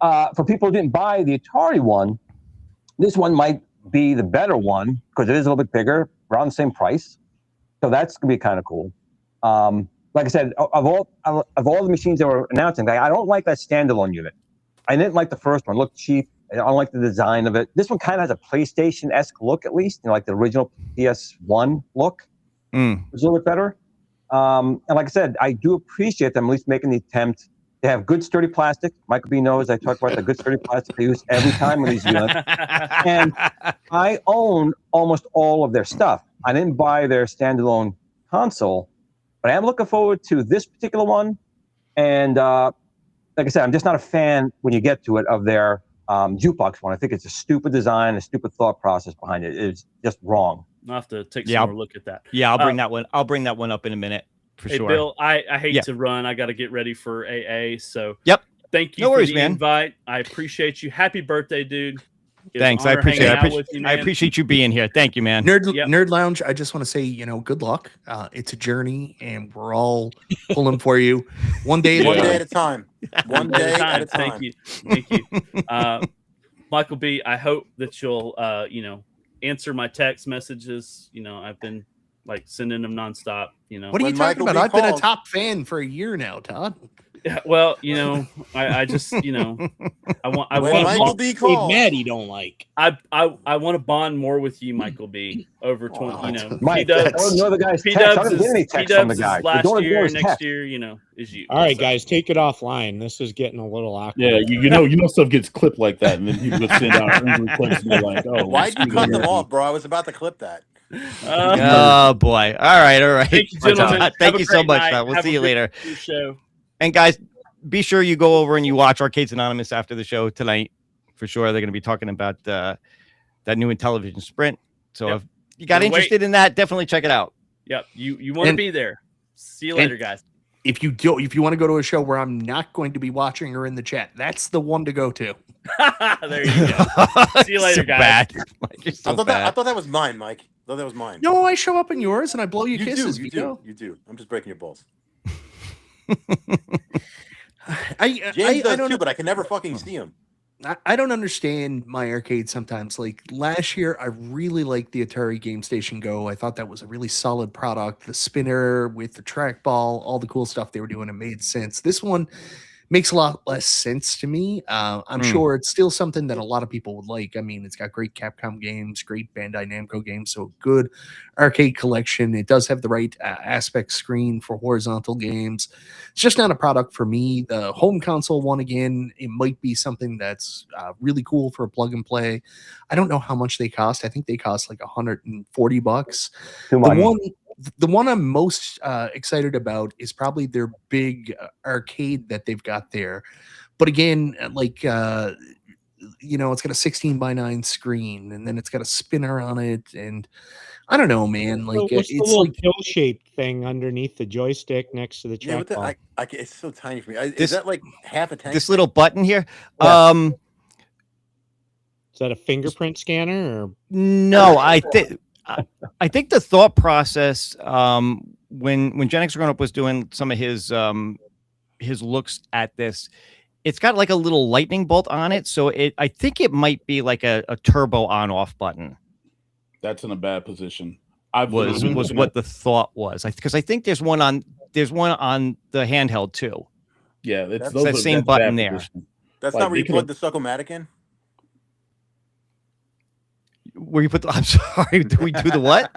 for people who didn't buy the Atari one, this one might be the better one because it is a little bit bigger, around the same price. So that's gonna be kind of cool. Like I said, of all the machines that were announcing, I don't like that standalone unit. I didn't like the first one; it looked cheap. I don't like the design of it. This one kind of has a PlayStation-esque look, at least, like the original PS1 look. It's a little bit better. And like I said, I do appreciate them at least making the attempt. They have good sturdy plastic. Michael B knows I talk about the good sturdy plastic they use every time with these units. And I own almost all of their stuff. I didn't buy their standalone console, but I am looking forward to this particular one. And like I said, I'm just not a fan when you get to it of their jukebox one. I think it's a stupid design, a stupid thought process behind it. It's just wrong. I'll have to take some more look at that. Yeah, I'll bring that one. I'll bring that one up in a minute for sure. Bill, I hate to run. I got to get ready for AA. So thank you no for worries, the man. invite. I appreciate you. Happy birthday, dude. Thanks. I appreciate it. I appreciate you being here. Thank you, man. Nerd Lounge, I just want to say, good luck. It's a journey, and we're all pulling for you. One day at a time. One day at a time. Thank you. Thank you. Michael B., I hope that you'll, answer my text messages. I've been sending them nonstop. What are you talking about? I've been a top fan for a year now, Todd. Yeah, well, I just, I want Michael B. calls. Maddie don't like. I want to bond more with you, Michael B. Over 20. Mike, I don't know the guy's text. I don't get any text from the guy. Last year, next year, is you. All right, guys, take it offline. This is getting a little awkward. Yeah, you know stuff gets clipped like that, and then people would send out angry clips, and they're like, "Oh, why'd you cut them off, bro? I was about to clip that." Oh boy! All right. Thank you, gentlemen. Thank you so much. We'll see you later. Show. And guys, be sure you go over and you watch Arcades Anonymous after the show tonight. For sure, they're going to be talking about that new Intellivision Sprint. So if you got interested in that, definitely check it out. Yep, you want to be there. See you later, guys. If you want to go to a show where I'm not going to be watching or in the chat, that's the one to go to. There you go. See you later, guys. I thought that was mine, Mike. I thought that was mine. No, I show up in yours and I blow you kisses. You do. I'm just breaking your balls. James does too, but I can never fucking see him. I don't understand my arcade sometimes. Like last year, I really liked the Atari Game Station Go. I thought that was a really solid product. The spinner with the trackball, all the cool stuff they were doing, it made sense. This one makes a lot less sense to me. I'm sure it's still something that a lot of people would like. I mean, it's got great Capcom games, great Bandai Namco games, so good arcade collection. It does have the right aspect screen for horizontal games. It's just not a product for me. The home console one, again, it might be something that's really cool for a plug and play. I don't know how much they cost. I think they cost like $140. Too much. The one I'm most excited about is probably their big arcade that they've got there. But again, it's got a 16:9 screen, and then it's got a spinner on it, and I don't know, man. Like What's it's the little like pill-shaped thing underneath the joystick next to the trackball. It's so tiny for me. Is that like half a tank? This little button here. Yeah. Is that a fingerprint scanner? Or? No, I think the thought process when Gen X Grown Up was doing some of his looks at this, it's got like a little lightning bolt on it, so I think it might be like a turbo on off button. That's in a bad position. Was what the thought was, because I think there's one on the handheld too. Yeah, that's the same button there. That's not where you plug the Succomatic in. Where you put I'm sorry, do we do the what?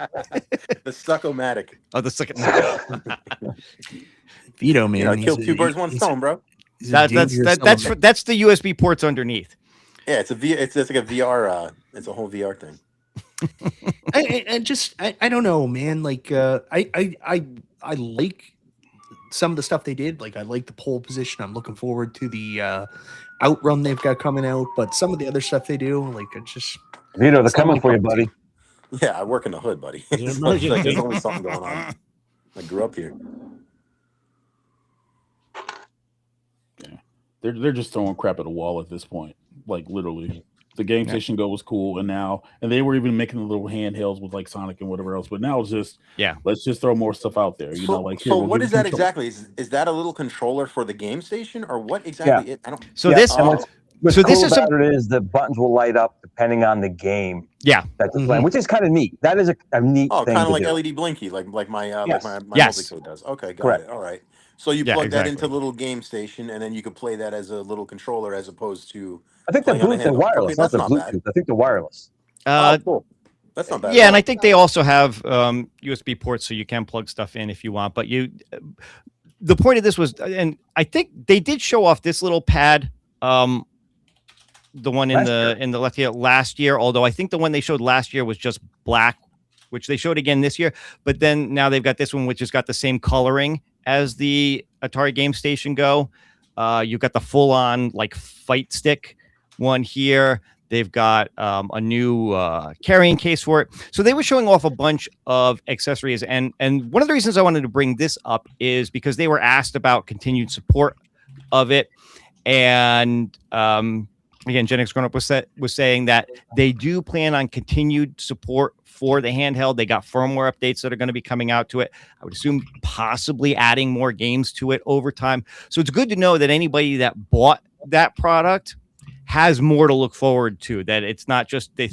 The Succomatic. Oh, the Succomatic. Vito, man. Kill two birds, one stone, bro. That's the USB ports underneath. Yeah, it's like a VR. It's a whole VR thing. I don't know, man. Like I like some of the stuff they did. Like I like the pole position. I'm looking forward to the outrun they've got coming out. But some of the other stuff they do, like it's just Vito, they're coming for you, buddy. Yeah, I work in the hood, buddy. It's like there's always something going on. I grew up here. Yeah, they're just throwing crap at a wall at this point. Like literally, The Game Station Go was cool, and they were even making the little handhelds with like Sonic and whatever else. But now it's just let's just throw more stuff out there. So what is that exactly? Is that a little controller for the Game Station, or what exactly? I don't. So this. What's cool this is about it is the buttons will light up depending on the game. Yeah, that's playing, which is kind of neat. That is a neat thing. Oh, kind of like do. LED blinky, like my multi-code does. Okay, got it. All right. So you plug that into the little Game Station, and then you could play that as a little controller, as opposed to. I think the wireless, not the Bluetooth. I think the wireless. Cool. That's not bad. Yeah, and I think they also have USB ports, so you can plug stuff in if you want. But the point of this was, and I think they did show off this little pad. The one in the left here last year, although I think the one they showed last year was just black, which they showed again this year. But then now they've got this one, which has got the same coloring as the Atari Game Station Go. You've got the full-on like fight stick one here. They've got a new carrying case for it. So they were showing off a bunch of accessories. And one of the reasons I wanted to bring this up is because they were asked about continued support of it. And again, Gen X Grown Up was saying that they do plan on continued support for the handheld. They got firmware updates that are going to be coming out to it. I would assume possibly adding more games to it over time. So it's good to know that anybody that bought that product has more to look forward to, that it's not just they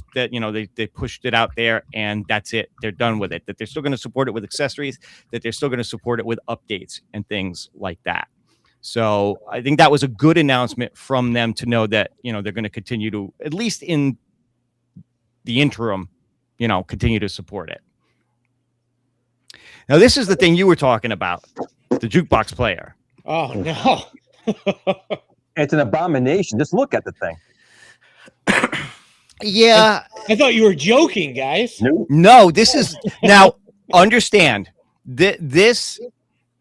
pushed it out there and that's it. They're done with it, that they're still going to support it with accessories, that they're still going to support it with updates and things like that. So I think that was a good announcement from them to know that, they're going to continue to, at least in the interim, continue to support it. Now, this is the thing you were talking about, the jukebox player. Oh, no. It's an abomination. Just look at the thing. Yeah. I thought you were joking, guys. No, this is now understand that this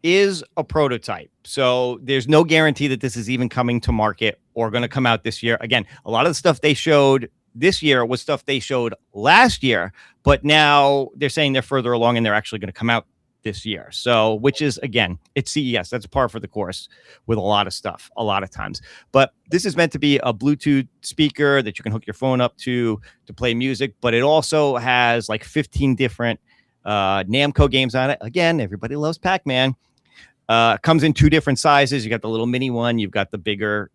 is a prototype. So there's no guarantee that this is even coming to market or going to come out this year. Again, a lot of the stuff they showed this year was stuff they showed last year, but now they're saying they're further along and they're actually going to come out this year. So, which is, again, it's CES. That's par for the course with a lot of stuff, a lot of times. But this is meant to be a Bluetooth speaker that you can hook your phone up to play music, but it also has like 15 different Namco games on it. Again, everybody loves Pac-Man. Comes in two different sizes. You got the little mini one. You've got the bigger,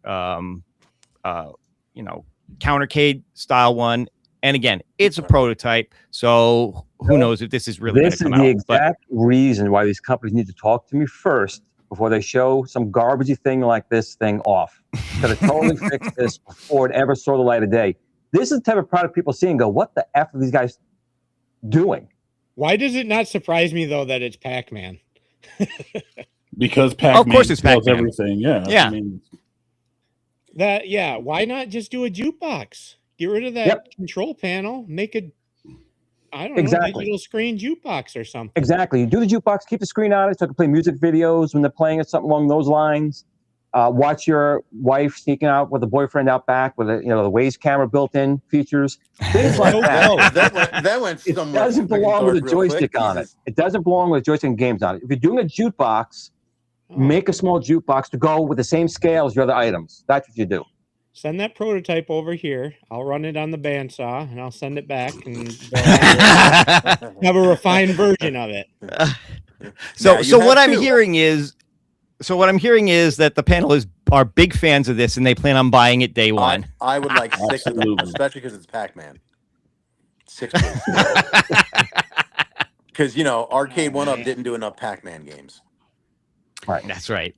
countercade style one. And again, it's a prototype. So who knows if this is really going to come out. This is the exact reason why these companies need to talk to me first before they show some garbagey thing like this thing off. Because I totally fix this before it ever saw the light of day. This is the type of product people see and go, what the F are these guys doing? Why does it not surprise me, though, that it's Pac-Man? Because Pac-Man of course it's sells Pac-Man. everything. Yeah. Yeah. I mean, why not just do a jukebox? Get rid of that control panel. Make a, digital screen jukebox or something. Exactly. You do the jukebox, keep the screen on it so I can play music videos when they're playing it, something along those lines. Watch your wife sneaking out with a boyfriend out back with the Waze camera built-in features. Things like that. That went It doesn't belong with a joystick on it. It doesn't belong with a joystick and games on it. If you're doing a jukebox, make a small jukebox to go with the same scale as your other items. That's what you do. Send that prototype over here. I'll run it on the bandsaw and I'll send it back and have a refined version of it. So what I'm hearing is that the panel are big fans of this and they plan on buying it day one. I would like 6 of them, especially because it's Pac-Man. 6 because Arcade 1-Up didn't do enough Pac-Man games. Right. That's right.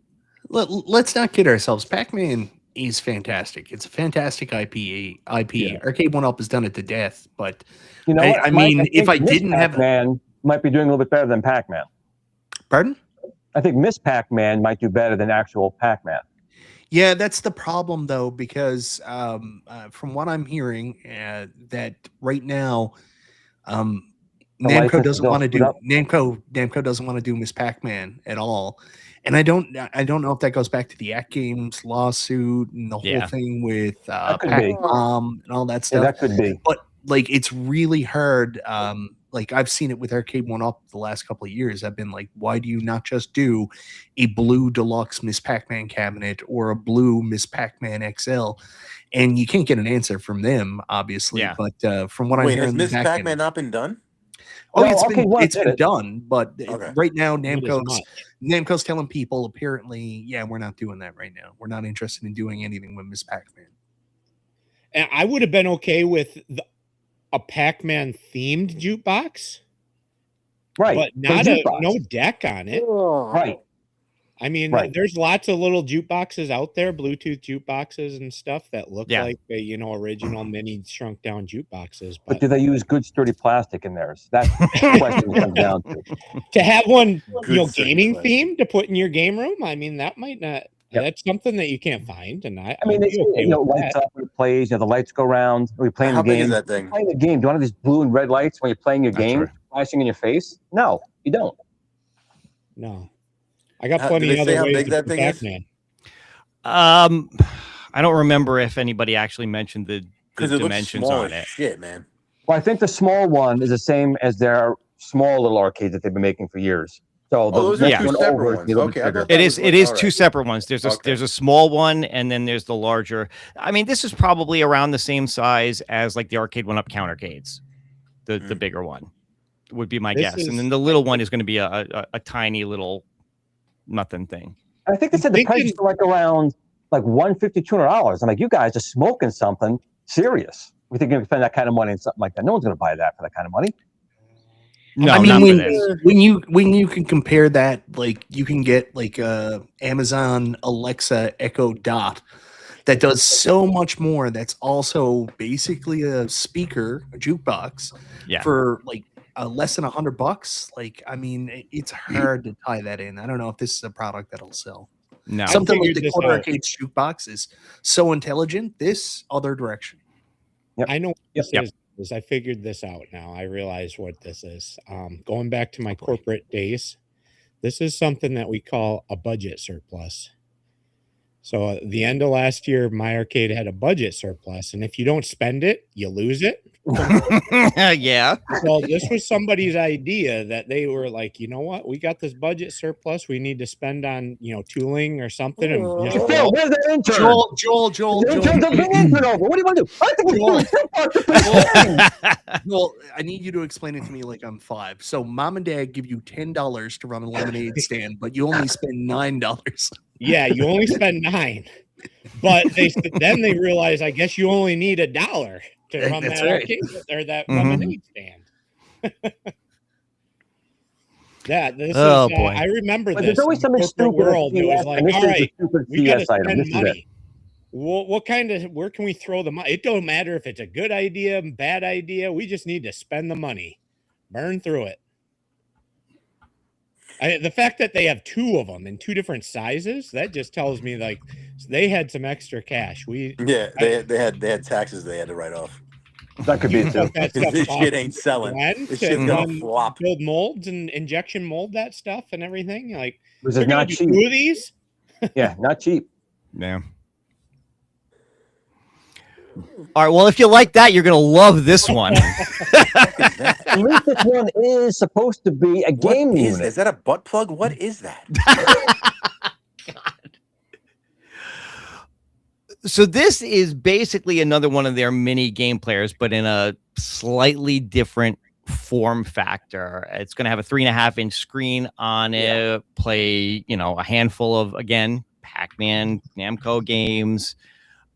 Let's not kid ourselves. Pac-Man is fantastic. It's a fantastic IP. Yeah. Arcade 1-Up has done it to death, but I mean, if I Miss didn't have Pac-Man might be doing a little bit better than Pac-Man. Pardon? I think Miss Pac-Man might do better than actual Pac-Man. Yeah, that's the problem though, because from what I'm hearing, that right now, Namco doesn't want to do Namco doesn't want to do Miss Pac-Man at all. And I don't know if that goes back to the Act Games lawsuit and the whole thing with Pac-Man and all that stuff. Yeah, that could be. But like, it's really hard. like I've seen it with Arcade 1-Up the last couple of years. I've been like, why do you not just do a blue deluxe Miss Pac-Man cabinet or a blue Miss Pac-Man XL? And you can't get an answer from them, obviously. Yeah. But from what I'm Wait, hearing, has in the Miss back Pac-Man end, not been done? oh, No, it's Arcade One been did it. done, but Okay. right now Not as much. Namco's telling people apparently, yeah, we're not doing that right now. We're not interested in doing anything with Miss Pac-Man. And I would have been okay with a Pac-Man themed jukebox, Right. but For the not jukebox. no deck on it. Right. I mean, Right. there's lots of little jukeboxes out there, Bluetooth jukeboxes and stuff that look Yeah. like the, you know, original mini shrunk down jukeboxes. But But do they use good sturdy plastic in theirs? That's the question it comes down to. to have one, Good you know, sturdy gaming plastic. theme to put in your game room, I mean, that might not. Yep. That's something that you can't find, and I mean, I'd it's, be okay you know, with lights that. up when it plays. You know, the lights go around. Are we playing How the big game? is that thing? Playing the game. Do you want these blue and red lights when you're playing your Not game sure. flashing in your face? No, you don't. No, I got Do plenty they of say other how ways big to that play thing is? Pac-Man. I don't remember if anybody actually mentioned the Because it looks dimensions small on as it. shit, man. Well, I think the small one is the same as their small little arcades that they've been making for years. So the those are next two one separate over is ones. a little Okay, bit I bigger. thought that It was is. like- It is all two right. separate ones. There's a Okay. there's a small one, and then there's the larger. I mean, this is probably around the same size as like the Arcade 1-Up countercades. The bigger one would be my This guess, is- and then the little one is going to be a tiny little nothing thing. I think they said the price is like around like $150, $200. I'm like, you guys are smoking something serious. We think you're going to spend that kind of money on something like that. No one's going to buy that for that kind of money. No, I mean, not for this. when you can compare that, like you can get like Amazon Alexa Echo Dot that does so much more. That's also basically a speaker, a jukebox, Yeah. for like less than $100. Like, I mean, it's hard to tie that in. I don't know if this is a product that'll sell. No. Something like figured the this Quarter out. Arcade jukebox is so intelligent. This other direction. I know what this Yep. is. I figured this out now. I realize what this is. Going back to my corporate days, this is something that we call a budget surplus. So at the end of last year, my arcade had a budget surplus, and if you don't spend it, you lose it. Yeah. So this was somebody's idea that they were like, you know what, we got this budget surplus we need to spend on, you know, tooling or something. And just Hey, Phil, where's that intern? Joel. The intern doesn't bring the intern over. What do you want to do? I think we're doing Well, I need you to explain it to me like I'm 5. So mom and dad give you $10 to run a lemonade stand, but you only spend $9. yeah, you only spend 9. But then they realize, I guess you only need $1 to run That's that right. arcade or that Mhm. lemonade stand. Yeah, this Oh, is. boy. I remember But this. there's always in the something corporate stupid. world. It was like, and this all is right, a stupid we got to CS item. spend This is it. money. What kind of? Where can we throw the money? It don't matter if it's a good idea, bad idea. We just need to spend the money, burn through it. The fact that they have 2 of them in 2 different sizes, that just tells me like they had some extra cash. Yeah, they had taxes they had to write off. That could be it too. That This stuff shit ain't selling. blend This to shit's gonna run- flop. build molds and injection mold that stuff and everything. Like This they're is gonna not do cheap. 2 of these. Yeah, not cheap. Yeah. All right. Well, if you like that, you're gonna love this one. At least this one is supposed to be a game What is unit. that? Is that a butt plug? What is that? So this is basically another one of their mini game players, but in a slightly different form factor. It's going to have a 3.5-inch screen on it. Play, you know, a handful of, again, Pac-Man, Namco games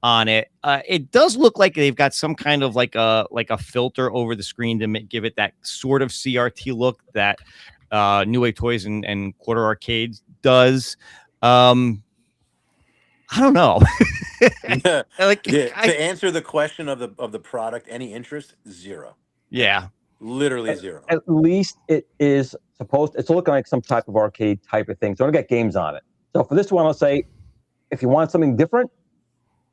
on it. It does look like they've got some kind of like a filter over the screen to give it that sort of CRT look that New Wave Toys and Quarter Arcades does. I don't know. Like, to answer the question of the product, any interest? Zero. Yeah. Literally zero. At least it is supposed. It's looking like some type of arcade type of thing. So I don't get games on it. So for this one, I'll say, if you want something different,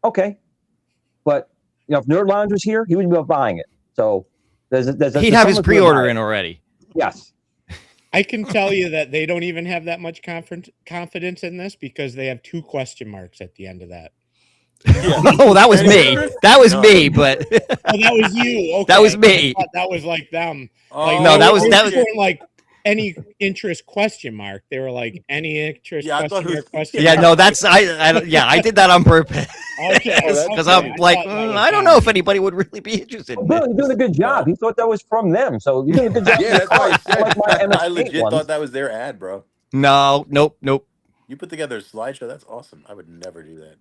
okay. But you know, if Nerd Lounge was here, he would be buying it. So he'd have his pre-order in already. Yes. I can tell you that they don't even have that much confidence in this because they have 2 question marks at the end of that. Oh, that was me. That was me, but Oh, that was you. Okay. that was me. I thought that was like them. Oh, Like, No, that was- weren't like any interest question mark. They were like any interest Yeah, I thought question it mark was- question Yeah, mark. no, that's I did that on purpose. Okay. Because okay. I'm like, I thought that was I don't them. know if anybody would really be interested in Bill, this. you're doing a good job. He thought that was from them, so you're doing a good job. Yeah, that's why I said. Like my MS I Paint legit ones. thought that was their ad, bro. No, nope. You put together a slideshow. That's awesome. I would never do that.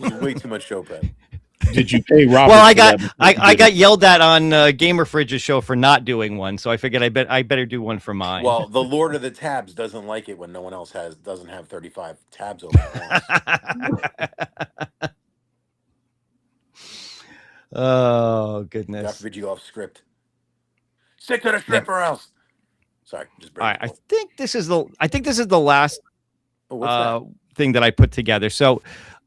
This is way too much show prep. Did you pay Robert? Well, I for got that? I got yelled at on Gamer Fridge's show for not doing one, so I figured I better do one for mine. Well, the Lord of the Tabs doesn't like it when no one else doesn't have 35 tabs open at once. Oh God goodness! forbid you off script. Stick to the script or else. Sorry, just All break. right, I think this is the last Oh, what's that? thing that I put together. So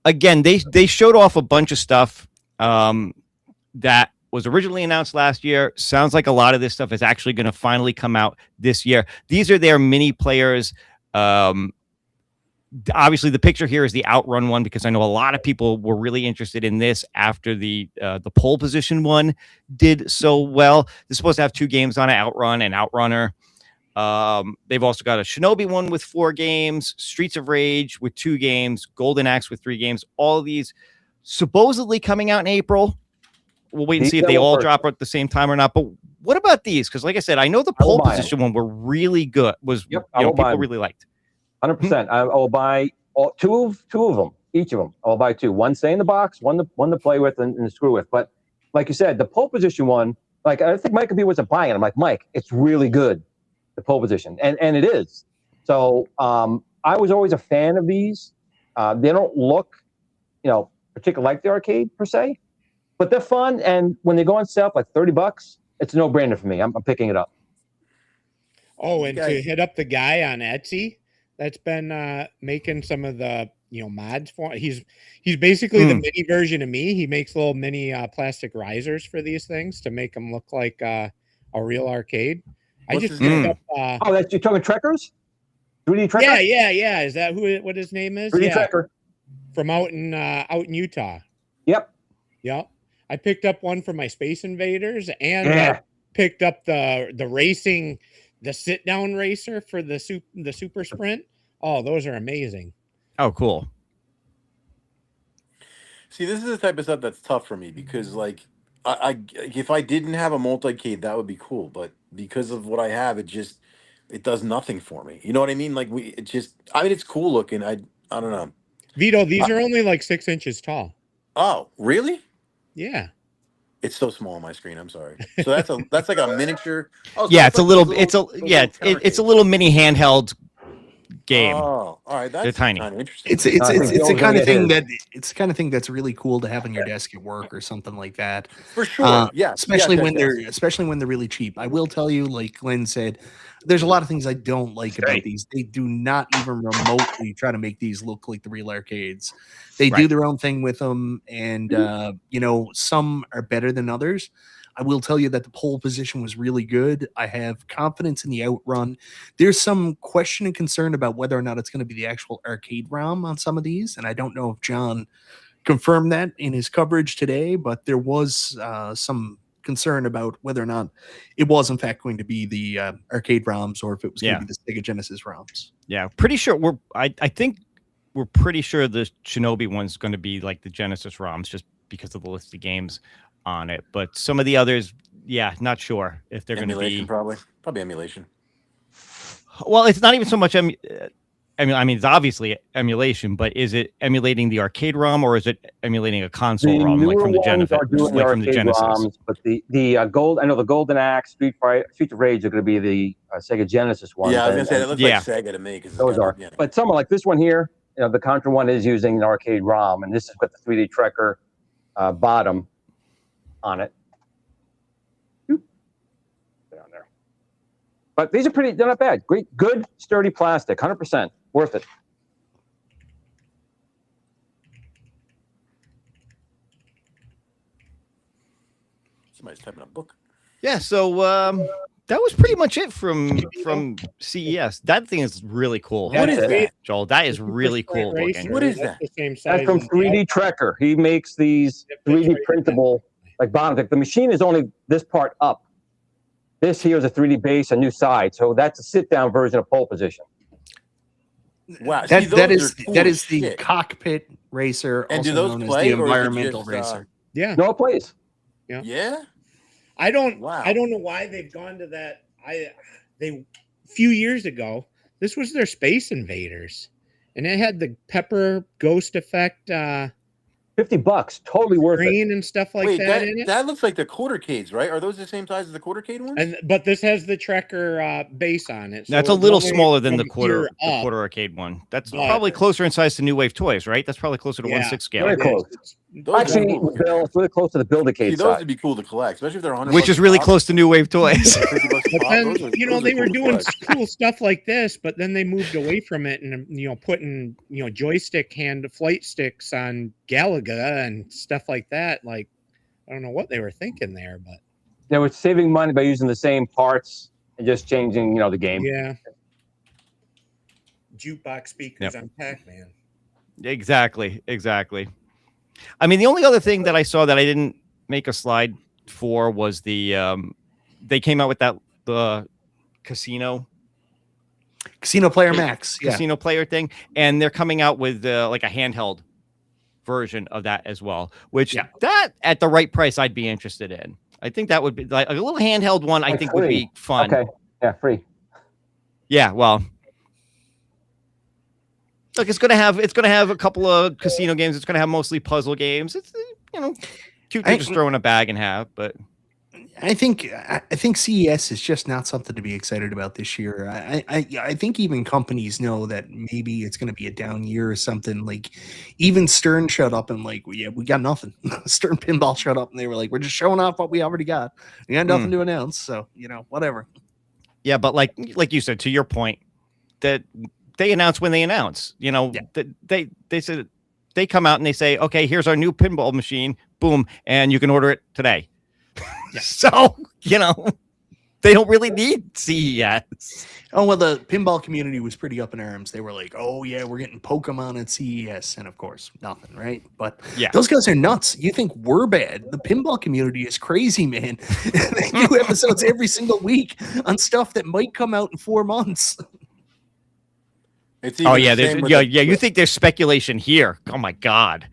again, they showed off a bunch of stuff that was originally announced last year. Sounds like a lot of this stuff is actually going to finally come out this year. These are their mini players. Obviously, the picture here is the Outrun one because I know a lot of people were really interested in this after the pole position one did so well. They're supposed to have 2 games on it, Outrun and Outrunner. They've also got a Shinobi one with 4 games, Streets of Rage with 2 games, Golden Axe with 3 games. All of these supposedly coming out in April. We'll wait and see if they all drop at the same time or not. But what about these? Because like I said, I know the pole position one were really good. People really liked. 100%. I will buy two of them, each of them. I'll buy 2. One stay in the box, one to play with and screw with. But like you said, the pole position one, like I think Mike and P wasn't buying it. I'm like, Mike, it's really good, the pole position, and it is. So I was always a fan of these. They don't look, particularly like the arcade per se, but they're fun. And when they go on sale, like $30, it's a no-brainer for me. I'm picking it up. Oh, and to hit up the guy on Etsy that's been making some of the mods for. He's basically the mini version of me. He makes little mini plastic risers for these things to make them look like a real arcade. What's I just his picked name? up. Oh, you're talking Trekkers? 3D Trekker? Yeah. Is that what his name is? 3D Yeah, Trekker. from out in Utah. Yep. I picked up one for my Space Invaders and picked up the racing, the sit down racer for the super sprint. Oh, those are amazing. Oh, cool. See, this is the type of stuff that's tough for me because, like, I if I didn't have a multi-cade, that would be cool. But because of what I have, it does nothing for me. You know what I mean? Like, it's cool looking. I don't know. Vito, these are only like 6 inches tall. Oh, really? Yeah. It's so small on my screen. I'm sorry. So that's like a miniature. Oh, so Yeah, it's it's like it's a little mini handheld game. Oh, all right. That's They're tiny. kind of interesting. It's the kind of thing that's really cool to have on your desk at work or something like that. For sure. Yeah. Especially when they're really cheap. I will tell you, like Glenn said, there's a lot of things I don't like about these. They do not even remotely try to make these look like the real arcades. They do their own thing with them, and some are better than others. I will tell you that the pole position was really good. I have confidence in the Outrun. There's some question and concern about whether or not it's going to be the actual arcade ROM on some of these, and I don't know if John confirmed that in his coverage today, but there was some concern about whether or not it was in fact going to be the arcade ROMs or if it was going to be the Sega Genesis ROMs. Yeah, pretty sure I think we're pretty sure the Shinobi one's going to be like the Genesis ROMs just because of the list of games on it. But some of the others, not sure if they're going to be probably emulation. Well, it's not even so much. I mean, it's obviously emulation, but is it emulating the arcade ROM or is it emulating a console ROM like from the Genesis? Like from the Genesis. ROMs, but the gold, I know the Golden Axe, Street of Rage are going to be the Sega Genesis ones. Yeah, I was going to say that looks like Sega to me. Those are. Yeah. But someone like this one here, the Contra one is using an arcade ROM, and this is with the 3D Trekker bottom on it. Down there. But these are they're not bad. Great, good, sturdy plastic, 100%. Worth it. Somebody's typing a book. Yeah, so that was pretty much it from CES. That thing is really cool. What is that? Joel? That is really cool looking. What is that? The same size. That's from 3D Trekker. He makes these 3D printable like bottoms. Like the machine is only this part up. This here is a 3D base, a new side. So that's a sit-down version of pole position. Wow, That is the cockpit racer, And do also those known as play, the or is it environmental just, racer. Yeah. No, it plays. Yeah. I don't Wow. I don't know why they've gone to that. They few years ago, this was their Space Invaders. And it had the pepper ghost effect $50, totally worth it. screen and stuff like Wait, that in it. that looks like the quartercades, right? Are those the same size as the quartercade ones? But this has the Trekker base on it. So That's a it's little only smaller than the from quarter here up. arcade one. That's But- probably closer in size to New Wave Toys, right? That's probably closer to Yeah. 1/6 scale. Very close. Those are Actually, cool. Bill, it's really close to the See, Build-A-Cade those side. would be cool to collect, especially if they're 100. Which is really close to New Wave Toys. But then, they were doing cool stuff like this, but then they moved away from it and, putting, joystick hand flight sticks on Galaga and stuff like that. Like, I don't know what they were thinking there, but They were saving money by using the same parts and just changing, the game. yeah. Jukebox speakers on Pac-Man. Exactly. I mean, the only other thing that I saw that I didn't make a slide for was the they came out with the Casino Player Max. Yeah. Casino Player thing, and they're coming out with like a handheld version of that as well, which that at the right price I'd be interested in. I think that would be like a little handheld one. I think would be fun. Okay, yeah, free. Yeah, well, look, it's gonna have a couple of casino games. It's gonna have mostly puzzle games. It's cute to just throw in a bag and have. But I think CES is just not something to be excited about this year. I think even companies know that maybe it's going to be a down year or something. Like even Stern showed up and like, we got nothing. Stern Pinball showed up and they were like, we're just showing off what we already got. We got nothing to announce. So whatever. Yeah, but like you said, to your point, that they announce when they announce. They said they come out and they say, okay, here's our new pinball machine. Boom, and you can order it today. So, they don't really need CES. Oh, well, the pinball community was pretty up in arms. They were like, oh, yeah, we're getting Pokemon at CES. And, of course, nothing, right? But those guys are nuts. You think we're bad. The pinball community is crazy, man. They do episodes every single week on stuff that might come out in 4 months. You think there's speculation here. Oh, my God.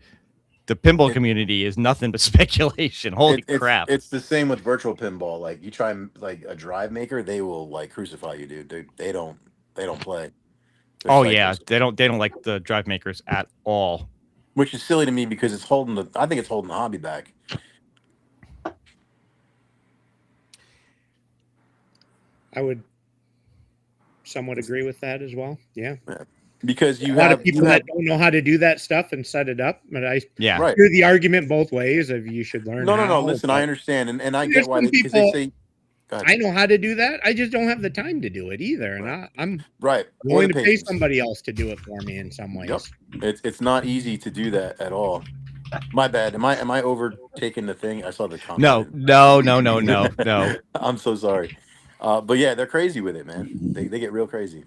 The pinball community is nothing but speculation. Holy crap! It's the same with virtual pinball. Like you try like a drive maker, they will like crucify you, dude. They don't play. They're they don't like the drive makers at all. Which is silly to me because I think it's holding the hobby back. I would somewhat agree with that as well. Yeah. Because you a lot have of people that don't know how to do that stuff and set it up. But I hear the argument both ways of you should learn. No. Listen, I understand, and I get why because they say. I know how to do that. I just don't have the time to do it either, and I'm right willing to pay somebody else to do it for me in some ways. Yep. It's not easy to do that at all. My bad. Am I overtaking the thing? I saw the comment. No. I'm so sorry. But yeah, they're crazy with it, man. They get real crazy.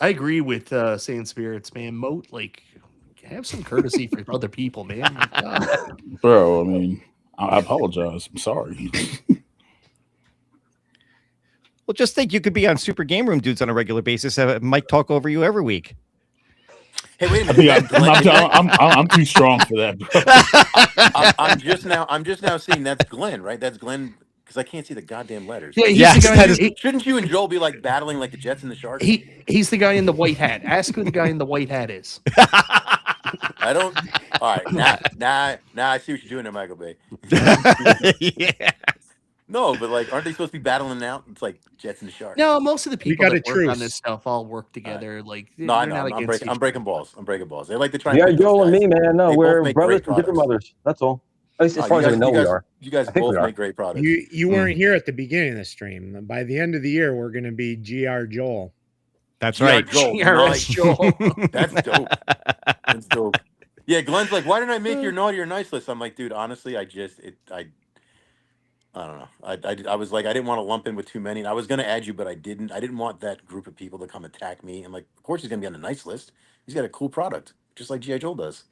I agree with saying spirits, man. Moat, like, have some courtesy for other people, man. Bro, I mean, I apologize. I'm sorry. Well, just think you could be on Super Game Room Dudes on a regular basis. Have Mike talk over you every week. Hey, wait a minute. I'm too strong for that, bro. I'm just now seeing that's Glenn, right? That's Glenn. Because I can't see the goddamn letters. Yeah, he's the guy. Shouldn't you and Joel be like battling like the Jets and the Sharks? He's the guy in the white hat. Ask who the guy in the white hat is. I don't. All right, now I see what you're doing there, Michael Bay. Yeah. No, but like, aren't they supposed to be battling out? It's like Jets and the Sharks. No, most of the people that work on this stuff all work together. Like, no, I know. I'm breaking balls. They like to try. Yeah, Joel and me, man. No, we're brothers from different mothers. That's all. At least as far as I know, we are. You guys both make great products. You weren't here at the beginning of the stream. By the end of the year, we're going to be GR Joel. That's right. Joel. That's dope. That's dope. Yeah, Glenn's like, why didn't I make your naughty or nice list? I'm like, dude, honestly, I don't know. I was like, I didn't want to lump in with too many. And I was going to add you, but I didn't. I didn't want that group of people to come attack me. And like, of course, he's going to be on the nice list. He's got a cool product, just like G.I. Joe does.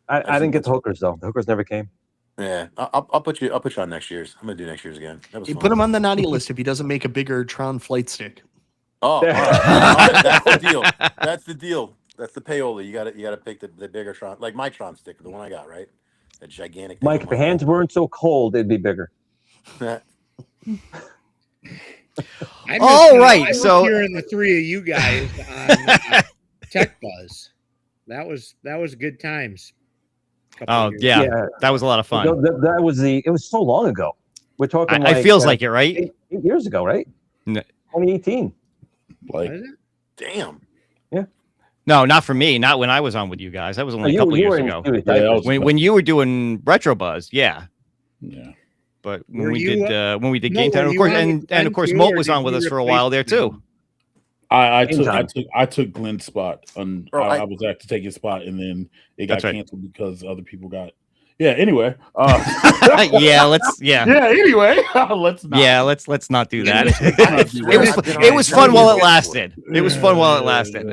I didn't get the hookers though. The hookers never came. Yeah, I'll put you on next year's. I'm gonna do next year's again. That was fun. Put him on the naughty list if he doesn't make a bigger Tron flight stick. Oh, all right. That's the deal. That's the deal. That's the payola. You gotta pick the bigger Tron, like my Tron stick, the one I got, right? That gigantic. Mike, if your hands weren't so cold, it'd be bigger. All right, so hearing the three of you guys on Tech Buzz, that was good times. Oh yeah, that was a lot of fun. That was it was so long ago. We're talking. It feels like it, right? 8 years ago, right? No. 2018. Like, damn. Yeah. No, not for me. Not when I was on with you guys. That was only a couple years ago. When you were doing Retro Buzz, yeah. Yeah. But when we did Game Time, of course, and of course, Molt was on with us for a while there too. I took Glenn's spot. I was asked to take his spot, and then it got canceled because other people got. Yeah. Anyway. Anyway. Let's not do that. It was fun while it lasted. It was fun while it lasted.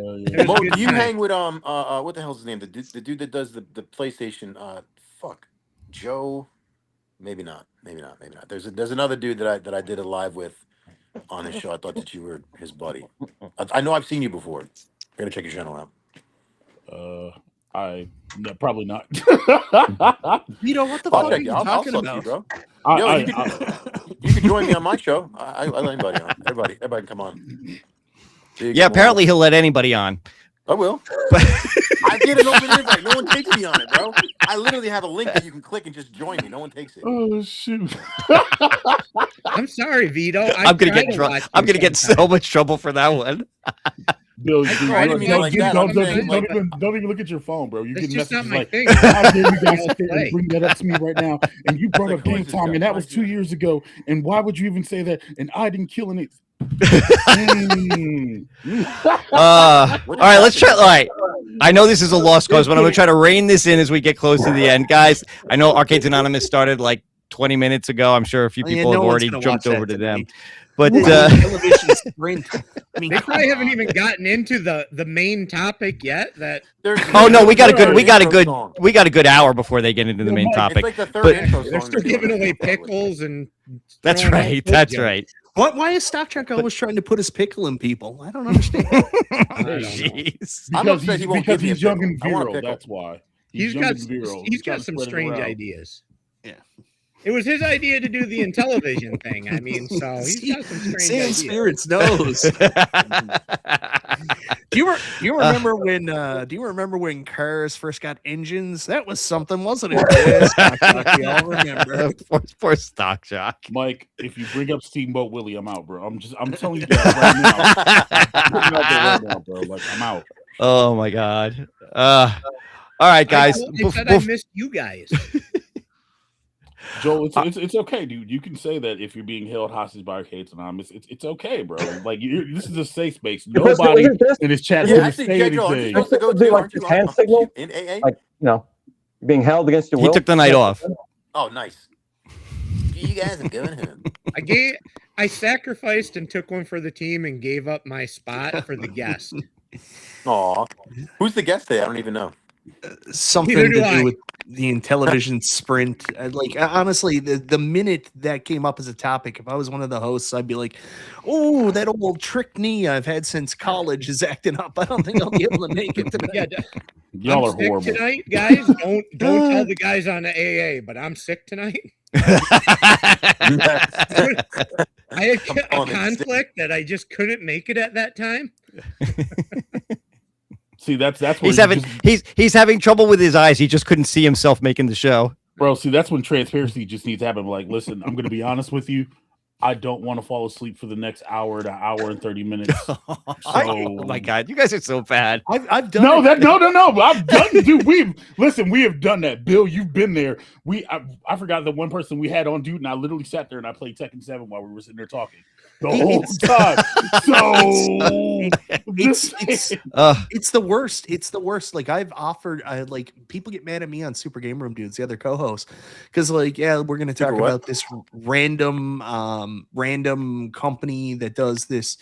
Mo, do you hang with what the hell's his name? The dude that does the PlayStation. Joe. Maybe not. There's another dude that I did a live with on his show. I thought that you were his buddy. I know I've seen you before. I'm gonna check your channel out. Probably not. Vito, what the fuck are you talking about, you, bro? You can join me on my show. I let anybody on. Everybody can come on. Yeah, apparently he'll let anybody on. I will. I did an open invite. No one takes me on it, bro. I literally have a link that you can click and just join me. No one takes it. Oh shoot! I'm sorry, Vito. I'm gonna get so much trouble for that one. Bill, don't even look at your phone, bro. You get messages like, "How dare you guys bring that up to me right now?" And you brought up Game Time, and that was 2 years ago. And why would you even say that? And I didn't kill it. All right, let's try. All right, I know this is a lost cause, but I'm gonna try to rein this in as we get close to the end, guys. I know Arcades Anonymous started like 20 minutes ago. I'm sure a few people have already jumped over to them. But television sprint. I mean, they probably haven't even gotten into the main topic yet. Oh no, we got a good hour before they get into the main topic. It's like the third intro song. They're still giving away pickles and. That's right. That's right. Why is Stock Truck always trying to put his pickle in people? I don't understand. Jeez. Because he's young and virile. That's why. He's got some strange ideas. Yeah. It was his idea to do the Intellivision thing. I mean, so he's got some strange ideas. Spirits knows. Do you remember when? Do you remember when cars first got engines? That was something, wasn't it? Yes, we all remember. Poor Stock Jock. Mike, if you bring up Steamboat Willie, I'm out, bro. I'm telling you that right now. Bro. Like, I'm out. Oh my god. All right, guys. I said I missed you guys. Joel, it's okay, dude. You can say that if you're being held hostage by Arcades Anonymous. It's okay, bro. Like this is a safe space. Nobody in his chat room say anything. Like hand signal in AA, like being held against your will. He took the night off. Oh, nice. You guys are going home. I sacrificed and took one for the team and gave up my spot for the guest. Aw, who's the guest today? I don't even know. Something to do with the Intellivision sprint. Like honestly, the minute that came up as a topic, if I was one of the hosts, I'd be like, "Oh, that old trick knee I've had since college is acting up. I don't think I'll be able to make it tonight." Y'all are horrible tonight, guys. Don't tell the guys on the AA, but I'm sick tonight. I had a conflict that I just couldn't make it at that time. See, that's where he's having trouble with his eyes. He just couldn't see himself making the show. Bro, see, that's when transparency just needs to happen. Like, listen, I'm going to be honest with you. I don't want to fall asleep for the next hour to hour and 30 minutes. Oh my god, you guys are so bad. I've done no. I've done, dude. We have done that. Bill, you've been there. I forgot the one person we had on, dude, and I literally sat there and I played Tekken 7 while we were sitting there talking. the whole time. So It's the worst. It's the worst. Like I've offered, like people get mad at me on Super Game Room Dudes, the other co-host, because like, yeah, we're gonna talk Super what? about this random company that does this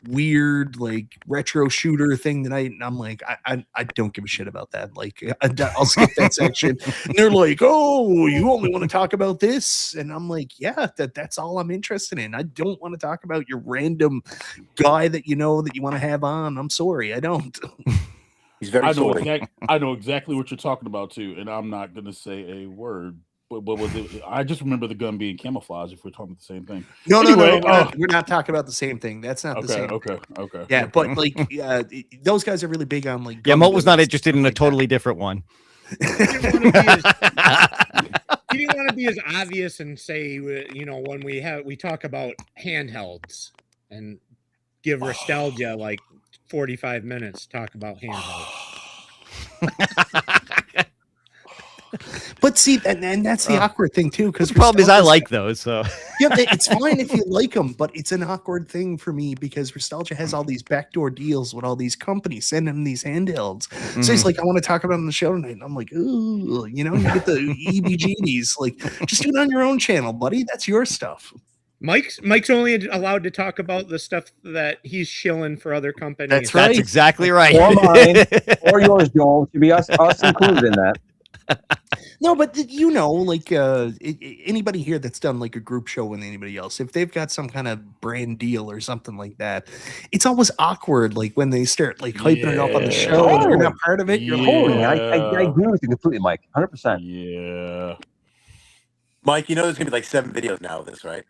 weird like retro shooter thing tonight, and I'm like, I don't give a shit about that. Like I'll skip that section. And they're like, oh, you only want to talk about this, and I'm like, yeah, that's all I'm interested in. I don't want to talk about your random guy that you know that you want to have on. I'm sorry, I don't. He's very sorry. I know exactly what you're talking about too, and I'm not gonna say a word. But was it? I just remember the gun being camouflage. If we're talking about the same thing. No, anyway, we're not talking about the same thing. That's not the same. Okay. Yeah, but like, those guys are really big on like. Yeah, Mo was not interested in a totally different one. He didn't want to be as obvious and say, you know, when we talk about handhelds and give nostalgia like 45 minutes to talk about handhelds. But see, and that's the awkward thing too. Because the problem is I like those. So yeah, it's fine if you like them, but it's an awkward thing for me because Nostalgia has all these backdoor deals with all these companies sending them these handhelds. So he's like, I want to talk about it on the show tonight. And I'm like, ooh, you know, you get the EBGBs. Like, just do it on your own channel, buddy. That's your stuff. Mike's only allowed to talk about the stuff that he's shilling for other companies. That's right. That's exactly right. Or mine, or yours, Joel. Should be us included in that. No, but you know, like anybody here that's done like a group show with anybody else, if they've got some kind of brand deal or something like that, it's always awkward. Like when they start like hyping it up on the show, and you're not part of it. You're like, I agree with you completely, Mike. 100%. Yeah, Mike, you know there's gonna be like 7 videos now of this, right?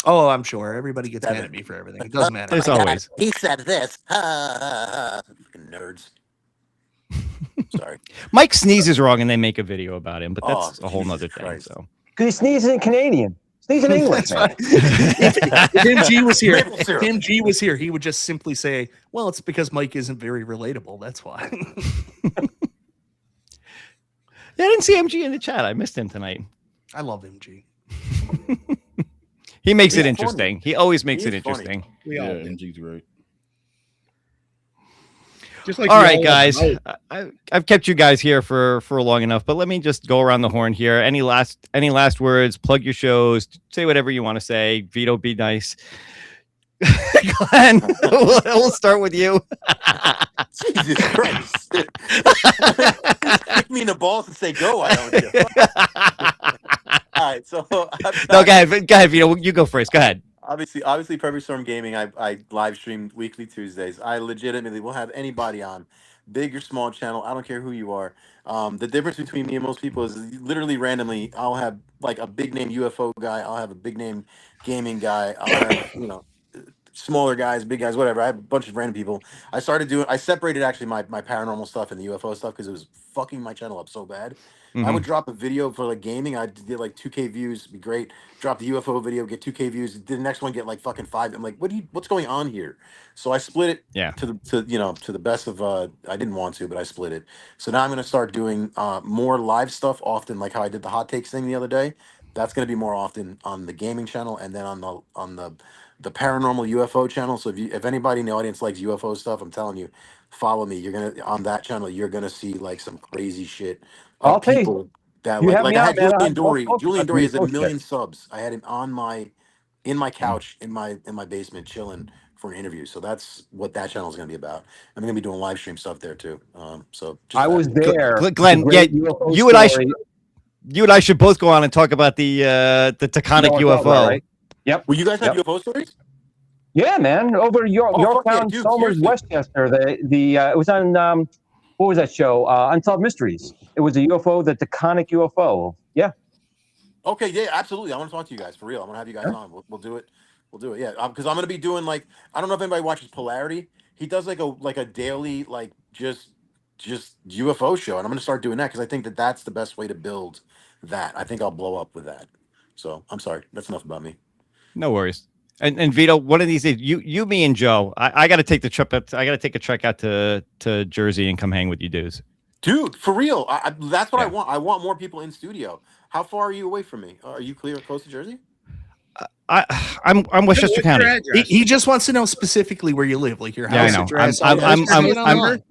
Oh, I'm sure everybody gets mad at me for everything. It doesn't matter. There's always. He said this. Fucking nerds. Sorry. Mike sneezes wrong and they make a video about him, but that's a whole nother thing. So because he sneezes in Canadian, sneezes in English. if MG was here, MG was here, he would just simply say, "Well, it's because Mike isn't very relatable. That's why." Yeah, I didn't see MG in the chat. I missed him tonight. I love MG. He makes it interesting. He always makes it interesting. We all do. MG's right. Just like all right, guys. I've kept you guys here for long enough, but let me just go around the horn here. Any last words? Plug your shows. Say whatever you want to say. Vito, be nice. Glenn, we'll start with you. Jesus Christ! Kick me in the balls and say go. I don't give a fuck. All right, so no, go ahead, Vito. You go first. Go ahead. Obviously, Perfect Storm Gaming. I live stream weekly Tuesdays. I legitimately will have anybody on, big or small channel. I don't care who you are. The difference between me and most people is literally randomly. I'll have like a big name UFO guy. I'll have a big name gaming guy. I'll have smaller guys, big guys, whatever. I have a bunch of random people. I separated actually my paranormal stuff and the UFO stuff because it was fucking my channel up so bad. I would drop a video for like gaming. I'd get like 2K views, it'd be great. Drop the UFO video, get 2K views. The next one get like fucking 5. I'm like, what's going on here? So I split it to the best of I didn't want to, but I split it. So now I'm gonna start doing more live stuff often, like how I did the hot takes thing the other day. That's gonna be more often on the gaming channel and then on the paranormal UFO channel. So if anybody in the audience likes UFO stuff, I'm telling you, follow me. You're gonna on that channel. You're gonna see like some crazy shit. I'll tell you. That you like I had Julian Dory. I'll Julian Dory has 1 million subs. I had him on in my couch in my basement chilling for an interview. So that's what that channel is going to be about. I'm going to be doing live stream stuff there too. So I was there, Glenn. Yeah, you and I should both go on and talk about the Taconic UFO. Right? Yep. Well, you guys have UFO stories? Yeah, man. Over Yorktown, Somers, Westchester. It was on what was that show? Unsolved Mysteries. It was a UFO, the Taconic UFO. Yeah. Okay, yeah, absolutely. I want to talk to you guys for real. I want to have you guys on. We'll do it. We'll do it. Yeah, because I'm going to be doing like I don't know if anybody watches Polarity. He does like a daily like just UFO show, and I'm going to start doing that because I think that's the best way to build that. I think I'll blow up with that. So I'm sorry. That's enough about me. No worries. And Vito, one of these days, you, me, and Joe, I got to take the trip. I got to take a trek out to Jersey and come hang with you dudes. Dude, for real. That's what I want. I want more people in studio. How far are you away from me? Are you close to Jersey? I'm Westchester What's your County. address? He just wants to know specifically where you live, like your Yeah, I house know. address. I'm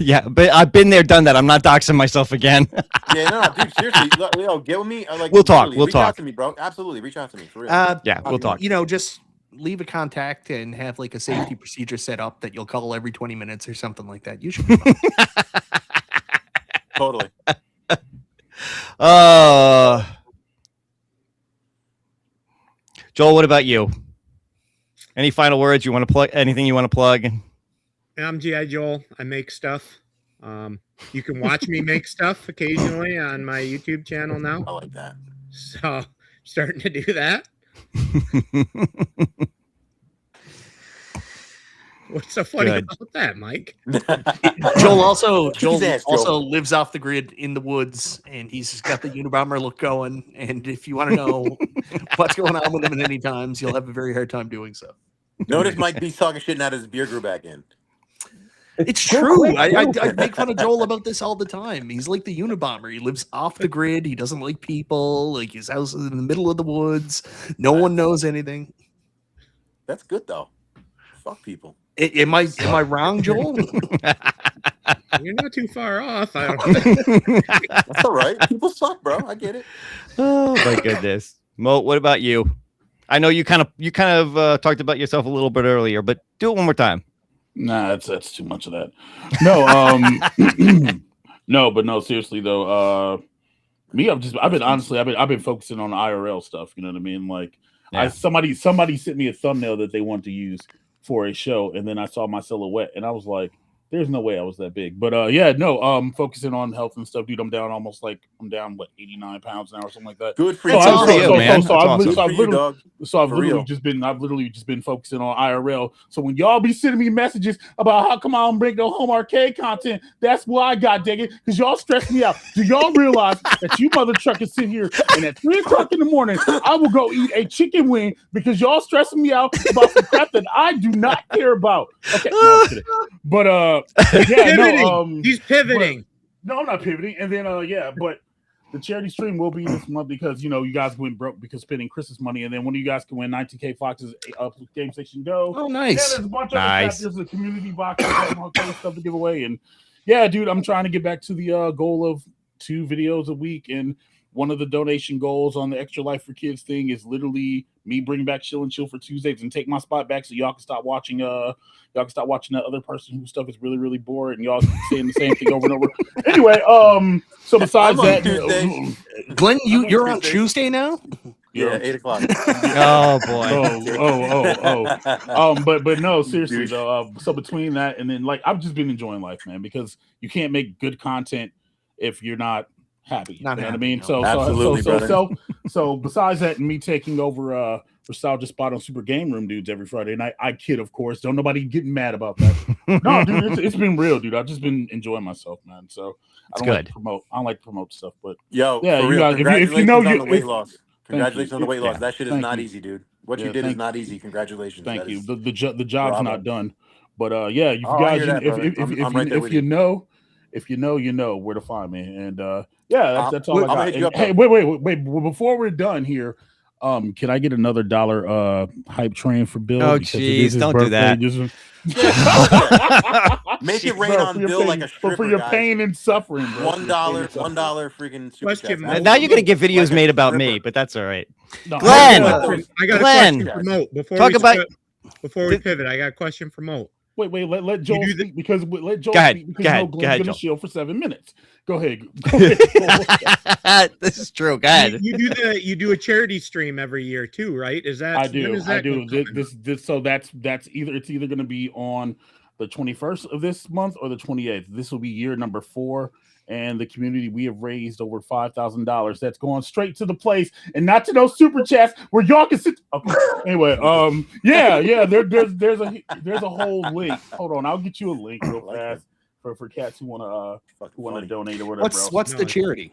yeah, but I've been there, done that. I'm not doxing myself again. Yeah, no, dude, seriously, Leo, get with me. Like, We'll talk. We'll reach talk. out to me, bro. Absolutely, reach out to me for real. Yeah, we'll talk. You know, just leave a contact and have like a safety procedure set up that you'll call every 20 minutes or something like that. You should be fine. Totally. Joel, what about you? Any final words you want to plug? Anything you want to plug? I'm G.I. Joel. I make stuff. You can watch me make stuff occasionally on my YouTube channel now. I like that. So starting to do that. What's so funny Good. about that, Mike? Joel also ass, Joel. lives off the grid in the woods, and he's got the Unabomber look going. And if you want to know what's going on with him at any times, you'll have a very hard time doing so. Notice Mike B's talking shit now that his beer grew back in. It's true. I make fun of Joel about this all the time. He's like the Unabomber. He lives off the grid. He doesn't like people. Like his house is in the middle of the woods. No one knows anything. That's good though. Fuck people. Am I wrong, Joel? You're not too far off. I don't That's all right. People suck, bro. I get it. Oh my goodness, Mo. What about you? I know you kind of talked about yourself a little bit earlier, but do it one more time. Nah, that's too much of that. No, no, seriously though. Me, I've been focusing on IRL stuff. You know what I mean? Like, Yeah. somebody sent me a thumbnail that they want to use for a show, and then I saw my silhouette, and I was like, "There's no way I was that big." But focusing on health and stuff, dude. I'm down 89 pounds now or something like that. Good for That's you. awesome, man. Good for you, dog. I've For literally real. just been focusing on IRL. So when y'all be sending me messages about how come I don't bring no home arcade content, that's why I got dig it, because y'all stress me out. Do y'all realize that you mother truckers sit here and at 3 o'clock in the morning I will go eat a chicken wing because y'all stressing me out about some crap that I do not care about? Okay, no, I'm kidding. But yeah, no, He's pivoting. no, I'm not pivoting. And then but the charity stream will be this month because you guys went broke because spending Christmas money, and then one of you guys can win 19K Fox's Game Station Go. Oh, Yeah, nice. there's a bunch of Nice. stuff. There's a community box, all kind of stuff to give away, and yeah, dude, I'm trying to get back to the goal of 2 videos a week, and one of the donation goals on the Extra Life for Kids thing is literally me bring back Chill and Chill for Tuesdays and take my spot back so y'all can stop watching that other person whose stuff is really, really bored and y'all saying the same thing over and over. Anyway, so besides I'm on that, Tuesday. Glenn, you're on Tuesday now? Yeah, 8 o'clock. Oh boy. But no, seriously though. So between that and then, like, I've just been enjoying life, man, because you can't make good content if you're not happy. Not you know what I happy, mean? no. Absolutely, So besides that, and me taking over Nostalgia Spot on Super Game Room dudes every Friday night, I kid, of course. Don't nobody getting mad about that. No, dude, it's been real, dude. I've just been enjoying myself, man. So I don't like to promote stuff, but Yo, yeah, for you real, guys, congratulations if you know on the weight loss. Congratulations you. on the weight loss. Yeah. That shit is Thank not you. easy, dude. What Yeah, you did is thank not easy. Congratulations. Thank That you. is- The job's bravo. not done, but yeah, you Oh, I guys, hear that, brother. I'm right there if with you you. know, if you know where to find me, and yeah, that's all I I'm gonna got. hit you And, up, hey, though. wait! Before we're done here, can I get another $1 hype train for Bill? Oh, Because it jeez, is his don't do birthday. that. Make it rain Bro, on for your Bill like pain- a stripper, for your guys. pain and suffering, bro. $1, $1 freaking super Question, chat. Mo. Now you're gonna get videos Like a made about stripper. me, but that's all right. No, Glenn! I got a Glenn, question for Mo. Before we pivot, I got a question for Mo. Wait, let Joel do the- speak because let Joel Go ahead, speak because go ahead, Glenn's go ahead, gonna Joel. shield for 7 minutes. Go ahead. Go ahead. This is true. Go ahead. You do a charity stream every year too, right? Is that I do. when is that I do. gonna come This. So that's either going to be on the 21st of this month or the 28th. This will be year number 4, and the community, we have raised over $5,000. That's going straight to the place and not to those super chats where y'all can sit. Okay. Anyway, yeah. There's a whole link. Hold on, I'll get you a link real fast for cats who want to donate or whatever. What's the charity?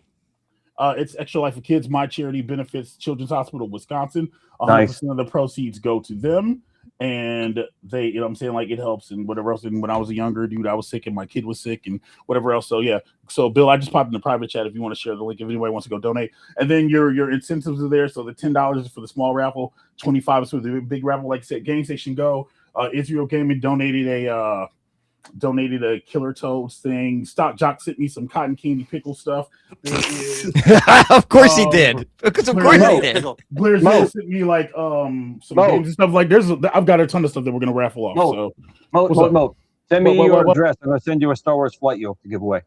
It's Extra Life for Kids. My charity benefits Children's Hospital Wisconsin. 100% Nice. of the proceeds go to them. and they, you know what I'm saying, like it helps and whatever else. And when I was a younger dude, I was sick and my kid was sick and whatever else. So yeah. So Bill, I just popped in the private chat if you want to share the link, if anybody wants to go donate. And then your incentives are there. So the $10 is for the small raffle, 25 is for the big raffle. Like I said, Game Station Go, Israel Gaming donated a Killer Toads thing. Stock Jock sent me some cotton candy pickle stuff. Of course he did. Because of course he did. Blair's sent me like some games and stuff. Like I've got a ton of stuff that we're gonna raffle off. Mo, send me your address. I'm gonna send you a Star Wars flight yoke to give away.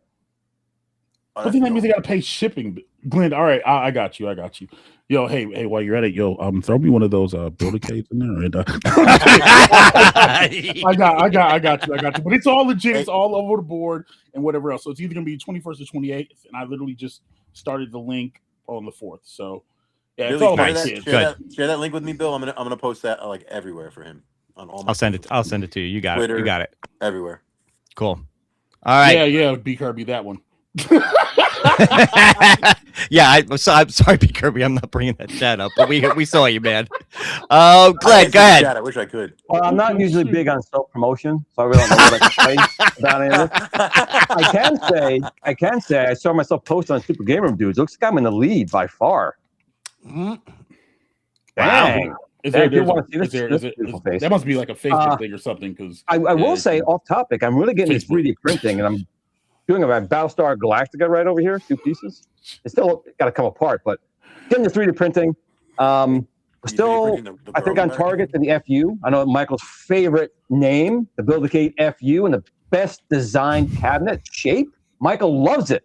But then that means they gotta pay shipping. Glenn, all right, I got you. Yo, hey, while you're at it, throw me one of those builder cakes in there. And, I got you. But it's all legit. It's all over the board and whatever else. So it's either gonna be 21st or 28th. And I literally just started the link on the 4th. So yeah, it's all nice. Good. Share that link with me, Bill. I'm gonna post that like everywhere for him on all. I'll send it to you. You got Twitter, it. You got it. Everywhere. Cool. All right. Yeah. B Kirby, that one. Yeah, I'm sorry, B Kirby. I'm not bringing that chat up, but we saw you, man. Oh, Glenn, go ahead. I wish I could. Well, I'm not usually big on self promotion, so I really don't know what I can say about any of this. I can say I saw myself post on Super Game Room Dudes. Looks like I'm in the lead by far. Dang. Wow. That must be like a Facebook thing or something. Because I will say, off topic, I'm really getting this 3D printing, and I'm doing about Battlestar Galactica right over here, 2 pieces. It's still got to come apart, but getting the 3D printing. Still, I think on target to the FU. I know Michael's favorite name, the Build-A-Kate FU, and the best designed cabinet shape. Michael loves it.